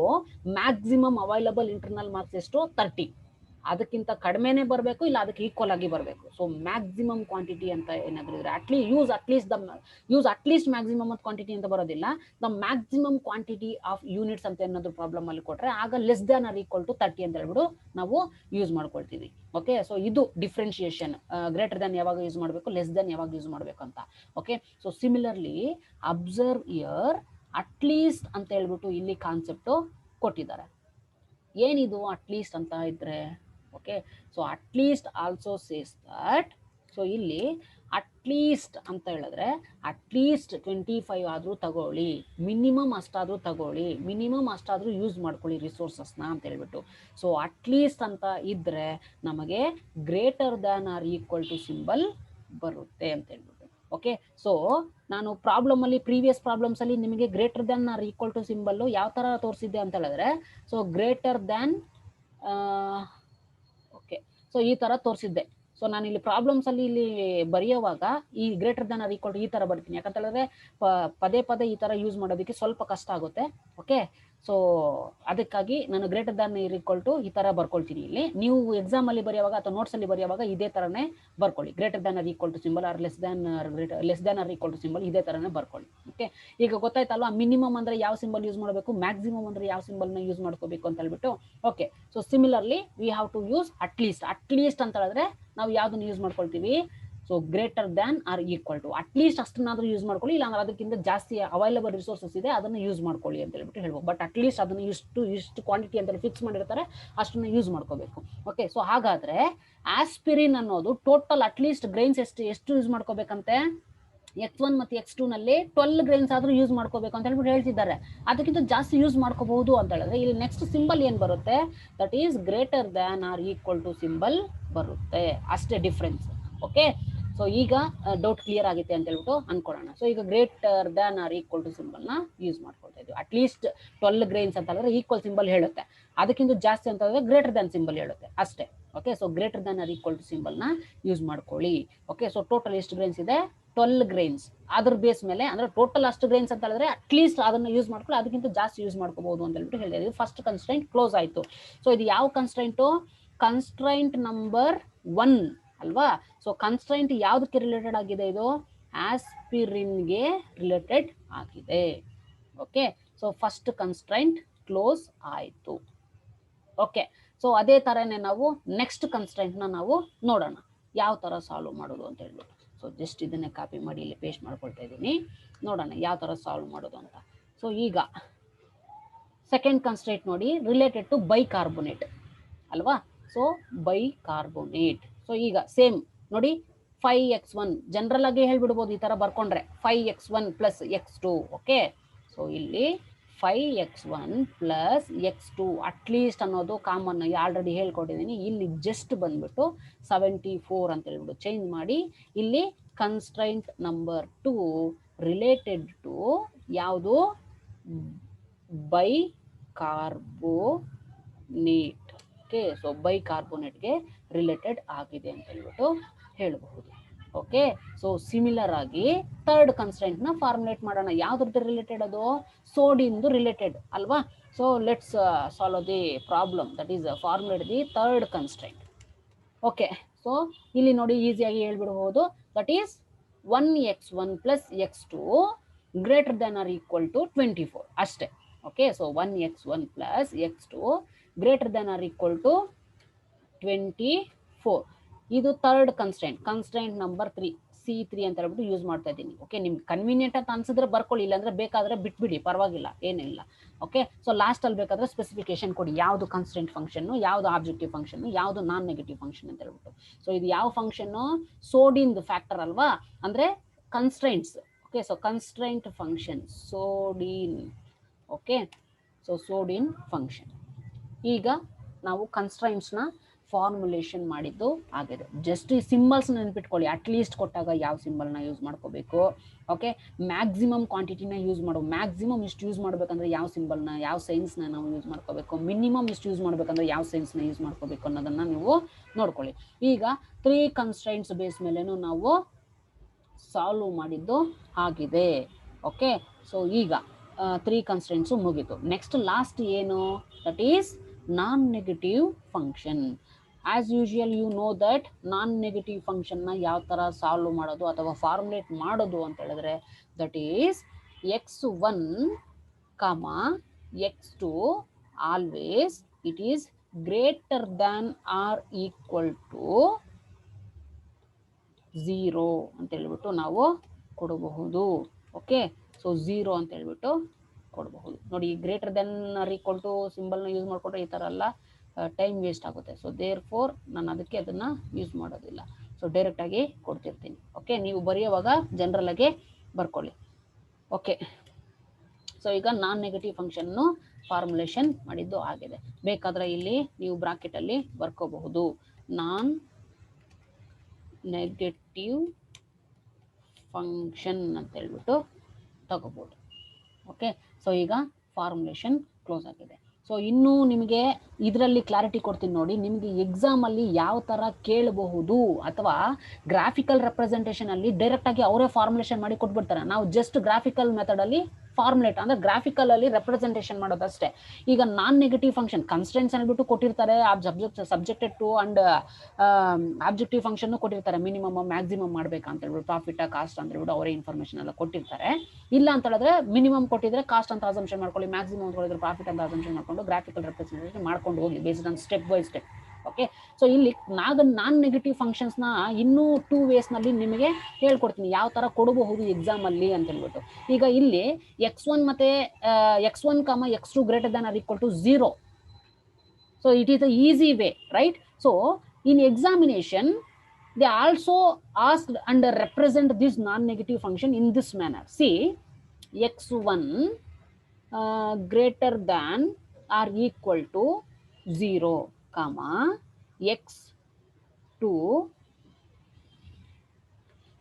maximum available internal marks ಎಷ್ಟು? 30. ಅದಕ್ಕಿಂತ ಕಡಿಮೆನೆ ಬರಬೇಕು, ಇಲ್ಲ ಅದಕ್ಕೆ ಈಕ್ವಲ್ ಆಗಿ ಬರಬೇಕು. ಸೊ ಮ್ಯಾಕ್ಸಿಮಮ್ ಕ್ವಾಂಟಿಟಿ ಅಂತ ಏನಾದ್ರು ಇದ್ರೆ ಯೂಸ್ ಅಟ್ಲೀಸ್ಟ್ ಮ್ಯಾಕ್ಸಿಮಮ್ ಕ್ವಾಂಟಿಟಿ ಅಂತ ಬರೋದಿಲ್ಲ. The maximum quantity of units ಅಂತ ಏನಾದ್ರು ಪ್ರಾಬ್ಲಮ್ ಅಲ್ಲಿ ಕೊಟ್ರೆ ಆಗ less than or equal to 30 ಅಂತ ಹೇಳ್ಬಿಟ್ಟು ನಾವು ಯೂಸ್ ಮಾಡ್ಕೊಳ್ತೀವಿ. ಓಕೆ. ಸೊ ಇದು ಡಿಫ್ರೆನ್ಶಿಯೇಷನ್. ಗ್ರೇಟರ್ ದ್ಯಾನ್ ಯಾವಾಗ ಯೂಸ್ ಮಾಡಬೇಕು, ಲೆಸ್ ದ್ಯಾನ್ ಯಾವಾಗ ಯೂಸ್ ಮಾಡಬೇಕು ಅಂತ. Okay. So similarly observe here at least ಅಂತ ಹೇಳ್ಬಿಟ್ಟು ಇಲ್ಲಿ ಕಾನ್ಸೆಪ್ಟ್ ಕೊಟ್ಟಿದ್ದಾರೆ. ಏನಿದು ಅಟ್ಲೀಸ್ಟ್ ಅಂತ ಇದ್ರೆ? Okay. So at least also says that, so ಇಲ್ಲಿ ಅಟ್ಲೀಸ್ಟ್ ಅಂತ ಹೇಳಿದ್ರೆ ಅಟ್ಲೀಸ್ಟ್ 25 ಆದ್ರೂ ತಗೊಳ್ಳಿ, ಮಿನಿಮಮ್ ಅಷ್ಟಾದ್ರೂ ತಗೊಳ್ಳಿ, ಮಿನಿಮಮ್ ಅಷ್ಟಾದ್ರೂ ಯೂಸ್ ಮಾಡ್ಕೊಳ್ಳಿ ರಿಸೋರ್ಸಸ್ನ ಅಂತ ಹೇಳ್ಬಿಟ್ಟು. ಸೊ ಅಟ್ಲೀಸ್ಟ್ ಅಂತ ಇದ್ರೆ ನಮಗೆ greater than or equal to symbol ಬರುತ್ತೆ ಅಂತ ಹೇಳ್ಬಿಟ್ಟು. ಓಕೆ. ಸೊ ನಾನು ಪ್ರಾಬ್ಲಮ್ ಅಲ್ಲಿ, ಪ್ರೀವಿಯಸ್ ಪ್ರಾಬ್ಲಮ್ಸ್ ಅಲ್ಲಿ ನಿಮಗೆ greater than or equal to symbol ಯಾವ ತರ ತೋರಿಸಿದ್ದೆ ಅಂತ ಹೇಳಿದ್ರೆ, so greater than, okay, so ಈ ತರ ತೋರಿಸಿದ್ದೆ. ಸೊ ನಾನು ಇಲ್ಲಿ ಪ್ರಾಬ್ಲಮ್ಸ್ ಅಲ್ಲಿ ಇಲ್ಲಿ ಬರೆಯುವಾಗ ಈ greater than or equal to ಈ ತರ ಬರ್ತೀನಿ. ಯಾಕಂತ ಹೇಳಿದ್ರೆ ಪದೇ ಈ ತರ ಯೂಸ್ ಮಾಡೋದಕ್ಕೆ ಸ್ವಲ್ಪ ಕಷ್ಟ ಆಗುತ್ತೆ. ಓಕೆ. ಸೊ ಅದಕ್ಕಾಗಿ ನಾನು ಗ್ರೇಟರ್ ದ್ಯಾನ್ ಈಕ್ವಲ್ ಟು ಈ ತರ ಬರ್ಕೊಳ್ತೀನಿ. ಇಲ್ಲಿ ನೀವು ಎಕ್ಸಾಮ್ ಅಲ್ಲಿ ಬರೆಯುವಾಗ ಅಥವಾ ನೋಟ್ಸ್ ಅಲ್ಲಿ ಬರೆಯುವಾಗ ಇದೇ ತರನೇ ಬರ್ಕೊಳ್ಳಿ. Greater than or equal to symbol or less than or equal to symbol ಇದೇ ತರನೇ ಬರ್ಕೊಳ್ಳಿ. ಓಕೆ. ಈಗ ಗೊತ್ತಾಯ್ತಲ್ವಾ ಮಿನಿಮಮ್ ಅಂದ್ರೆ ಯಾವ ಸಿಂಬಲ್ ಯೂಸ್ ಮಾಡಬೇಕು, ಮ್ಯಾಕ್ಸಿಮಮ್ ಅಂದ್ರೆ ಯಾವ ಸಿಂಬಲ್ ನ ಯೂಸ್ ಮಾಡ್ಕೋಬೇಕು ಅಂತ ಹೇಳ್ಬಿಟ್ಟು. Okay. So similarly we have to use at least ಅಂತ ಹೇಳಿದ್ರೆ ನಾವು ಯಾವ್ದನ್ನ ಯೂಸ್ ಮಾಡ್ಕೊಳ್ತೀವಿ? So greater than or equal to, at least ಅಷ್ಟನ್ನಾದ್ರೂ ಯೂಸ್ ಮಾಡ್ಕೊಳ್ಳಿ, ಇಲ್ಲ ಅಂದ್ರೆ ಅದಕ್ಕಿಂತ ಜಾಸ್ತಿ ಅವೈಲಬಲ್ ರಿಸೋರ್ಸಸ್ ಇದೆ ಅದನ್ನ ಯೂಸ್ ಮಾಡ್ಕೊಳ್ಳಿ ಅಂತ ಹೇಳ್ಬಿಟ್ಟು ಹೇಳ್ಬೋದು. ಬಟ್ ಅಟ್ಲೀಸ್ಟ್ ಅದನ್ನ ಇಷ್ಟು ಕ್ವಾಂಟಿಟಿ ಅಂತ ಫಿಕ್ಸ್ ಮಾಡಿರ್ತಾರೆ, ಅಷ್ಟನ್ನ ಯೂಸ್ ಮಾಡ್ಕೋಬೇಕು. ಓಕೆ. ಸೊ ಹಾಗಾದ್ರೆ ಆಸ್ಪಿರಿನ್ ಅನ್ನೋದು ಟೋಟಲ್ ಅಟ್ಲೀಸ್ಟ್ ಗ್ರೈನ್ಸ್ ಎಷ್ಟು ಯೂಸ್ ಮಾಡ್ಕೋಬೇಕಂತೆ? X1 ಮತ್ತು X2 ನಲ್ಲಿ 12 ಗ್ರೈನ್ಸ್ ಆದ್ರೂ ಯೂಸ್ ಮಾಡ್ಕೋಬೇಕು ಅಂತ ಹೇಳ್ಬಿಟ್ಟು ಹೇಳ್ತಿದ್ದಾರೆ. ಅದಕ್ಕಿಂತ ಜಾಸ್ತಿ ಯೂಸ್ ಮಾಡ್ಕೋಬಹುದು ಅಂತ ಹೇಳಿದ್ರೆ ಇಲ್ಲಿ ನೆಕ್ಸ್ಟ್ ಸಿಂಬಲ್ ಏನ್ ಬರುತ್ತೆ? That is greater than or equal to symbol ಬರುತ್ತೆ. ಅಷ್ಟೇ ಡಿಫ್ರೆನ್ಸ್. ಓಕೆ. ಸೊ ಈಗ ಡೌಟ್ ಕ್ಲಿಯರ್ ಆಗಿದೆ ಅಂತ ಹೇಳ್ಬಿಟ್ಟು ಅನ್ಕೊಳ್ಳೋಣ. ಸೊ ಈಗ greater than or equal to symbol ನ ಯೂಸ್ ಮಾಡ್ಕೊಳ್ತಾ ಇದೀವಿ. ಅಟ್ಲೀಸ್ಟ್ 12 ಗ್ರೈನ್ಸ್ ಅಂತ ಹೇಳಿದ್ರೆ ಈಕ್ವಲ್ ಸಿಂಬಲ್ ಹೇಳುತ್ತೆ, ಅದಕ್ಕಿಂತ ಜಾಸ್ತಿ ಅಂತ ಹೇಳಿದ್ರೆ ಗ್ರೇಟರ್ ದ್ಯಾನ್ ಸಿಂಬಲ್ ಹೇಳುತ್ತೆ ಅಷ್ಟೇ. Okay. So greater than or equal to symbol ನ ಯೂಸ್ ಮಾಡ್ಕೊಳ್ಳಿ. ಓಕೆ. ಸೊ ಟೋಟಲ್ ಎಷ್ಟು ಗ್ರೈನ್ಸ್ ಇದೆ? 12 ಗ್ರೈನ್ಸ್. ಅದ್ರ ಬೇಸ್ ಮೇಲೆ ಅಂದ್ರೆ ಟೋಟಲ್ ಅಷ್ಟು ಗ್ರೈನ್ಸ್ ಅಂತ ಹೇಳಿದ್ರೆ ಅಟ್ಲೀಸ್ಟ್ ಅದನ್ನ ಯೂಸ್ ಮಾಡ್ಕೊಳ್ಳಿ, ಅದಕ್ಕಿಂತ ಜಾಸ್ತಿ ಯೂಸ್ ಮಾಡ್ಕೋಬಹುದು ಅಂತ ಹೇಳ್ಬಿಟ್ಟು ಹೇಳಿದ್ವಿ. ಫಸ್ಟ್ ಕನ್ಸ್ಟ್ರೈಂಟ್ ಕ್ಲೋಸ್ ಆಯ್ತು. ಸೊ ಇದು ಯಾವ ಕನ್ಸ್ಟ್ರೈಂಟು? ಕನ್ಸ್ಟ್ರೈಂಟ್ ನಂಬರ್ 1 ಅಲ್ವಾ. ಸೊ ಕನ್ಸ್ಟ್ರೈಂಟ್ ಯಾವ್ದಕ್ಕೆ ರಿಲೇಟೆಡ್ ಆಗಿದೆ? ಇದು ಆಸ್ಪಿರಿನ್ಗೆ ರಿಲೇಟೆಡ್ ಆಗಿದೆ. Okay. So first constraint close ಆಯ್ತು. ಓಕೆ. ಸೊ ಅದೇ ತರನೇ ನಾವು ನೆಕ್ಸ್ಟ್ ಕನ್ಸ್ಟ್ರೈಂಟ್ ನ ನಾವು ನೋಡೋಣ ಯಾವ ತರ ಸಾಲ್ವ್ ಮಾಡೋದು ಅಂತ ಹೇಳ್ಬಿಟ್ಟು. ಸೊ ಜಸ್ಟ್ ಇದನ್ನೇ ಕಾಪಿ ಮಾಡಿ ಇಲ್ಲಿ ಪೇಸ್ಟ್ ಮಾಡ್ಕೊಳ್ತಾ ಇದ್ದೀನಿ. ನೋಡೋಣ ಯಾವ ತರ ಸಾಲ್ವ್ ಮಾಡೋದು ಅಂತ. ಸೊ ಈಗ ಸೆಕೆಂಡ್ ಕನ್ಸ್ಟ್ರೈಂಟ್ ನೋಡಿ, ರಿಲೇಟೆಡ್ ಟು ಬೈಕಾರ್ಬೋನೇಟ್ ಅಲ್ವಾ. So bicarbonate. ಸೊ ಈಗ ಸೇಮ್ ನೋಡಿ 5x1 ಜನರಲ್ ಆಗಿ ಹೇಳ್ಬಿಡ್ಬೋದು ಈ ತರ ಬರ್ಕೊಂಡ್ರೆ 5x1 plus x2. Okay. So ಇಲ್ಲಿ 5x1 ಪ್ಲಸ್ x2 ಅಟ್ಲೀಸ್ಟ್ ಅನ್ನೋದು ಕಾಮನ್ ಆಲ್ರೆಡಿ ಹೇಳ್ಕೊಟ್ಟಿದ್ದೀನಿ. ಇಲ್ಲಿ ಜಸ್ಟ್ ಬಂದ್ಬಿಟ್ಟು 74 ಅಂತ ಹೇಳ್ಬಿಟ್ಟು ಚೇಂಜ್ ಮಾಡಿ ಇಲ್ಲಿ ಕನ್ಸ್ಟ್ರೈಂಟ್ ನಂಬರ್ 2 ರಿಲೇಟೆಡ್ ಟು ಯಾವುದು? ಬೈಕಾರ್ಬೋನೇಟ್. ಓಕೆ. ಸೊ ಬೈಕಾರ್ಬೋನೇಟ್ಗೆ ರಿಲೇಟೆಡ್ ಆಗಿದೆ ಅಂತ ಹೇಳ್ಬಿಟ್ಟು ಹೇಳಬಹುದು. ಓಕೆ. ಸೊ ಸಿಮಿಲರ್ ಆಗಿ ಥರ್ಡ್ ಕನ್ಸ್ಟ್ರೈಂಟ್ ನ ಫಾರ್ಮುಲೇಟ್ ಮಾಡೋಣ. ಯಾವ್ದ್ರದ್ದು ರಿಲೇಟೆಡ್? ಅದು ಸೋಡಿಯಂದು ರಿಲೇಟೆಡ್ ಅಲ್ವಾ. So let's solve the problem. That is formulate the third constraint. Okay. So ಇಲ್ಲಿ ನೋಡಿ ಈಸಿಯಾಗಿ ಹೇಳ್ಬಿಡಬಹುದು. That is 1x1 plus x2 greater than or equal to 24 ಅಷ್ಟೇ. Okay, so 1x1 plus x2 greater than or equal to 24. ಇದು third constraint number 3 C3 ಅಂತ ಹೇಳ್ಬಿಟ್ಟು use ಮಾಡ್ತಾ ಇದ್ದೀನಿ. ಓಕೆ, ನಿಮ್ಗೆ ಕನ್ವೀನಿಯಂಟ್ ಅಂತ ಅನ್ಸಿದ್ರೆ ಬರ್ಕೊಳ್ಳಿ, ಇಲ್ಲಾಂದ್ರೆ ಬೇಕಾದ್ರೆ ಬಿಟ್ಬಿಡಿ, ಪರವಾಗಿಲ್ಲ, ಏನಿಲ್ಲ. ಓಕೆ, ಸೊ ಲಾಸ್ಟ್ ಅಲ್ಲಿ ಬೇಕಾದ್ರೆ ಸ್ಪೆಸಿಫಿಕೇಶನ್ ಕೊಡಿ, ಯಾವುದು ಕನ್ಸ್ಟ್ರೈಂಟ್ ಫಂಕ್ಷನ್, ಯಾವುದು ಆಬ್ಜೆಕ್ಟಿವ್ ಫಂಕ್ಷನ್, ಯಾವುದು ನಾನ್ ನೆಗೆಟಿವ್ ಫಂಕ್ಷನ್ ಅಂತ ಹೇಳ್ಬಿಟ್ಟು. ಸೊ ಇದು ಯಾವ ಫಂಕ್ಷನ್, ಸೋಡಿನ್ ಫ್ಯಾಕ್ಟರ್ ಅಲ್ವಾ, ಅಂದ್ರೆ constraints. Okay, so constraint function ಸೋಡಿನ್. ಓಕೆ, ಸೊ ಸೋಡಿನ್ ಫಂಕ್ಷನ್. ಈಗ ನಾವು ಕನ್ಸ್ಟ್ರೈಂಟ್ಸ್ ನ ಫಾರ್ಮುಲೇಷನ್ ಮಾಡಿದ್ದು ಆಗಿದೆ. ಜಸ್ಟ್ ಈ ಸಿಂಬಲ್ಸ್ ನೆನ್ಪಿಟ್ಕೊಳ್ಳಿ, ಅಟ್ಲೀಸ್ಟ್ ಕೊಟ್ಟಾಗ ಯಾವ ಸಿಂಬಲ್ನ ಯೂಸ್ ಮಾಡ್ಕೋಬೇಕು. ಓಕೆ, ಮ್ಯಾಕ್ಸಿಮಮ್ ಕ್ವಾಂಟಿಟಿನ ಯೂಸ್ ಮಾಡೋ, ಮ್ಯಾಕ್ಸಿಮಮ್ ಇಷ್ಟು ಯೂಸ್ ಮಾಡ್ಬೇಕಂದ್ರೆ ಯಾವ ಸಿಂಬಲ್ನ, ಯಾವ ಸೈನ್ಸ್ನ ನಾವು ಯೂಸ್ ಮಾಡ್ಕೋಬೇಕು, ಮಿನಿಮಮ್ ಇಷ್ಟು ಯೂಸ್ ಮಾಡ್ಬೇಕಂದ್ರೆ ಯಾವ ಸೈನ್ಸ್ನ ಯೂಸ್ ಮಾಡ್ಕೋಬೇಕು ಅನ್ನೋದನ್ನ ನೀವು ನೋಡ್ಕೊಳ್ಳಿ. ಈಗ 3 ಕನ್ಸ್ಟ್ರೈಂಟ್ಸ್ ಬೇಸ್ ಮೇಲೇನು ನಾವು ಸಾಲ್ವ್ ಮಾಡಿದ್ದು ಆಗಿದೆ. ಓಕೆ, ಸೊ ಈಗ 3 ಕನ್ಸ್ಟ್ರೈಂಟ್ಸು ಮುಗೀತು. ನೆಕ್ಸ್ಟ್ ಲಾಸ್ಟ್ ಏನು, that is non negative function. As usual you know that non negative ಫಂಕ್ಷನ್ನ ಯಾವ ಥರ ಸಾಲ್ವ್ ಮಾಡೋದು ಅಥವಾ ಫಾರ್ಮುಲೇಟ್ ಮಾಡೋದು ಅಂತ ಹೇಳಿದ್ರೆ, that is x1, x2 always it is greater than or equal to 0 ಅಂತ ಹೇಳ್ಬಿಟ್ಟು ನಾವು ಕೊಡಬಹುದು. ಓಕೆ, ಸೊ 0 ಅಂತ ಹೇಳ್ಬಿಟ್ಟು ಕೊಡಬಹುದು. ನೋಡಿ, greater than or equal to ಸಿಂಬಲ್ನ ಯೂಸ್ ಮಾಡಿಕೊಂಡ್ರೆ ಈ ಥರ ಎಲ್ಲ ಟೈಮ್ ವೇಸ್ಟ್ ಆಗುತ್ತೆ. ಸೊ ದೇರ್ ಫೋರ್ ನಾನು ಅದಕ್ಕೆ ಅದನ್ನು ಯೂಸ್ ಮಾಡೋದಿಲ್ಲ. ಸೊ ಡೈರೆಕ್ಟಾಗಿ ಕೊಡ್ತಿರ್ತೀನಿ. ಓಕೆ, ನೀವು ಬರೆಯುವಾಗ ಜನರಲ್ ಆಗಿ ಬರ್ಕೊಳ್ಳಿ. ಓಕೆ, ಸೊ ಈಗ ನಾನ್ ನೆಗೆಟಿವ್ ಫಂಕ್ಷನ್ನು ಫಾರ್ಮುಲೇಷನ್ ಮಾಡಿದ್ದು ಆಗಿದೆ. ಬೇಕಾದರೆ ಇಲ್ಲಿ ನೀವು ಬ್ರಾಕೆಟಲ್ಲಿ ಬರ್ಕೋಬಹುದು, ನಾನ್ ನೆಗೆಟಿವ್ ಫಂಕ್ಷನ್ ಅಂತ ಹೇಳ್ಬಿಟ್ಟು ತಗೋಬಹುದು. ಓಕೆ, ಸೊ ಈಗ ಫಾರ್ಮುಲೇಷನ್ ಕ್ಲೋಸ್ ಆಗಿದೆ. ಸೊ ಇನ್ನೂ ನಿಮಗೆ ಇದರಲ್ಲಿ ಕ್ಲಾರಿಟಿ ಕೊಡ್ತೀನಿ ನೋಡಿ. ನಿಮಗೆ ಎಕ್ಸಾಮಲ್ಲಿ ಯಾವ ಥರ ಕೇಳಬಹುದು ಅಥವಾ ಗ್ರಾಫಿಕಲ್ ರೆಪ್ರೆಸೆಂಟೇಷನ್ ಅಲ್ಲಿ ಡೈರೆಕ್ಟ್ ಆಗಿ ಅವರೇ ಫಾರ್ಮುಲೇಷನ್ ಮಾಡಿ ಕೊಟ್ಬಿಡ್ತಾರೆ. ನಾವು ಜಸ್ಟ್ ಗ್ರಾಫಿಕಲ್ ಮೆಥಡಲ್ಲಿ ಫಾರ್ಮುಲೇಟ್ ಅಂದ್ರೆ ಗ್ರಾಫಿಕಲ್ ಅಲ್ಲಿ ರೆಪ್ರೆಸೆಂಟೇಷನ್ ಮಾಡೋದಷ್ಟೇ. ಈಗ ನಾನ್ ನೆಗೆಟಿವ್ ಫಂಕ್ಷನ್ ಕನ್ಸ್ಟ್ರೆಂಟ್ಸ್ ಅಂದ್ಬಿಟ್ಟು ಕೊಟ್ಟಿರ್ತಾರೆ, subjected to and objective function ಕೊಟ್ಟಿರ್ತಾರೆ. ಮಿನಿಮಮ್ ಮ್ಯಾಕ್ಸಿಮಮ್ ಮಾಡ್ಬೇಕಂತ ಹೇಳ್ಬಿಟ್ಟು, ಪ್ರಾಫಿಟ್ ಕಾಸ್ಟ್ ಅಂತ ಹೇಳ್ಬಿಟ್ಟು ಅವರೇ ಇನ್ಫಾರ್ಮೇಶನ್ ಎಲ್ಲ ಕೊಟ್ಟಿರ್ತಾರೆ. ಇಲ್ಲ ಅಂತ ಹೇಳಿದ್ರೆ ಮಿನಿಮಮ್ ಕೊಟ್ಟಿದ್ರೆ ಕಾಸ್ಟ್ ಅಂತ ಅಸಂಪ್ಷನ್ ಮಾಡ್ಕೊಳ್ಳಿ, ಮ್ಯಾಕ್ಸಿಮಮ್ ಅಂತ ಹೇಳಿದ್ರೆ ಪ್ರಾಫಿಟ್ ಅಂತ ಅಸಂಪ್ಷನ್ ಮಾಡ್ಕೊಂಡು ಗ್ರಾಫಿಕಲ್ ರೆಪ್ರೆಸೆಂಟೇಷನ್ ಮಾಡ್ಕೊಂಡು ಹೋಗಿ based on step by step. Okay, so ಇಲ್ಲಿ ನಾನ್ ನೆಗೆಟಿವ್ ಫಂಕ್ಷನ್ಸ್ನ ಇನ್ನೂ 2 ವೇಸ್ನಲ್ಲಿ ನಿಮಗೆ ಹೇಳ್ಕೊಡ್ತೀನಿ ಯಾವ ಥರ ಕೊಡಬಹುದು ಎಕ್ಸಾಮಲ್ಲಿ ಅಂತ ಹೇಳ್ಬಿಟ್ಟು. ಈಗ ಇಲ್ಲಿ x1 ಮತ್ತೆ x1, x2 greater than or equal to 0. So it is the easy way, right? So in examination they also asked and represent this non-negative function in this manner. See, x1 greater than or equal to 0, x2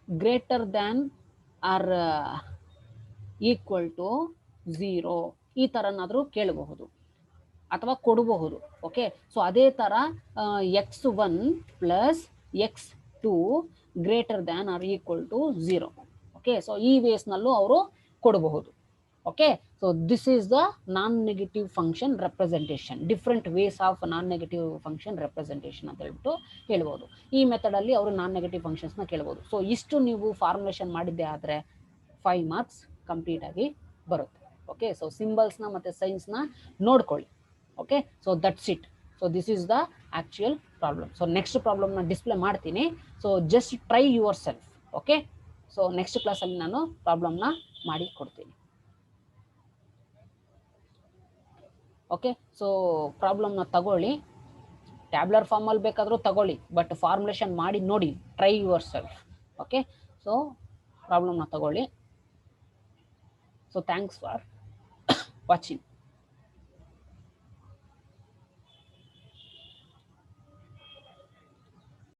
greater than or equal to 0 ಈ ಥರನಾದರೂ ಕೇಳಬಹುದು ಅಥವಾ ಕೊಡಬಹುದು. Okay, so ಅದೇ ಥರ x1 plus x2 greater than or equal to 0. Okay, so ಈ ವೇಸ್ನಲ್ಲೂ ಅವರು ಕೊಡಬಹುದು. Okay, so this is the non negative function representation, different ways of non negative function representation ಅಂತ ಹೇಳ್ಬಿಟ್ಟು ಹೇಳ್ಬೋದು. ಈ ಮೆಥಡಲ್ಲಿ ಅವರು ನಾನ್ ನೆಗೆಟಿವ್ ಫಂಕ್ಷನ್ಸ್ನ ಕೇಳ್ಬೋದು. ಸೊ ಇಷ್ಟು ನೀವು ಫಾರ್ಮುಲೇಷನ್ ಮಾಡಿದ್ದೆ ಆದರೆ 5 ಮಾರ್ಕ್ಸ್ ಕಂಪ್ಲೀಟ್ ಆಗಿ ಬರುತ್ತೆ. ಓಕೆ, ಸೊ ಸಿಂಬಲ್ಸ್ನ ಮತ್ತು ಸೈನ್ಸ್ನ ನೋಡ್ಕೊಳ್ಳಿ. Okay, so that's it. So this is the actual problem. So next ಪ್ರಾಬ್ಲಮ್ನ ಡಿಸ್ಪ್ಲೇ ಮಾಡ್ತೀನಿ. So just try yourself. Okay, so next ಕ್ಲಾಸಲ್ಲಿ ನಾನು ಪ್ರಾಬ್ಲಮ್ನ ಮಾಡಿ ಕೊಡ್ತೀನಿ. ಓಕೆ, ಸೊ ಪ್ರಾಬ್ಲಮ್ನ ತಗೊಳ್ಳಿ, ಟ್ಯಾಬ್ಲರ್ ಫಾರ್ಮಲ್ಲಿ ಬೇಕಾದರೂ ತಗೊಳ್ಳಿ, ಬಟ್ ಫಾರ್ಮುಲೇಷನ್ ಮಾಡಿ ನೋಡಿ, try yourself. Okay, so ಪ್ರಾಬ್ಲಮ್ನ ತಗೊಳ್ಳಿ. So thanks for watching.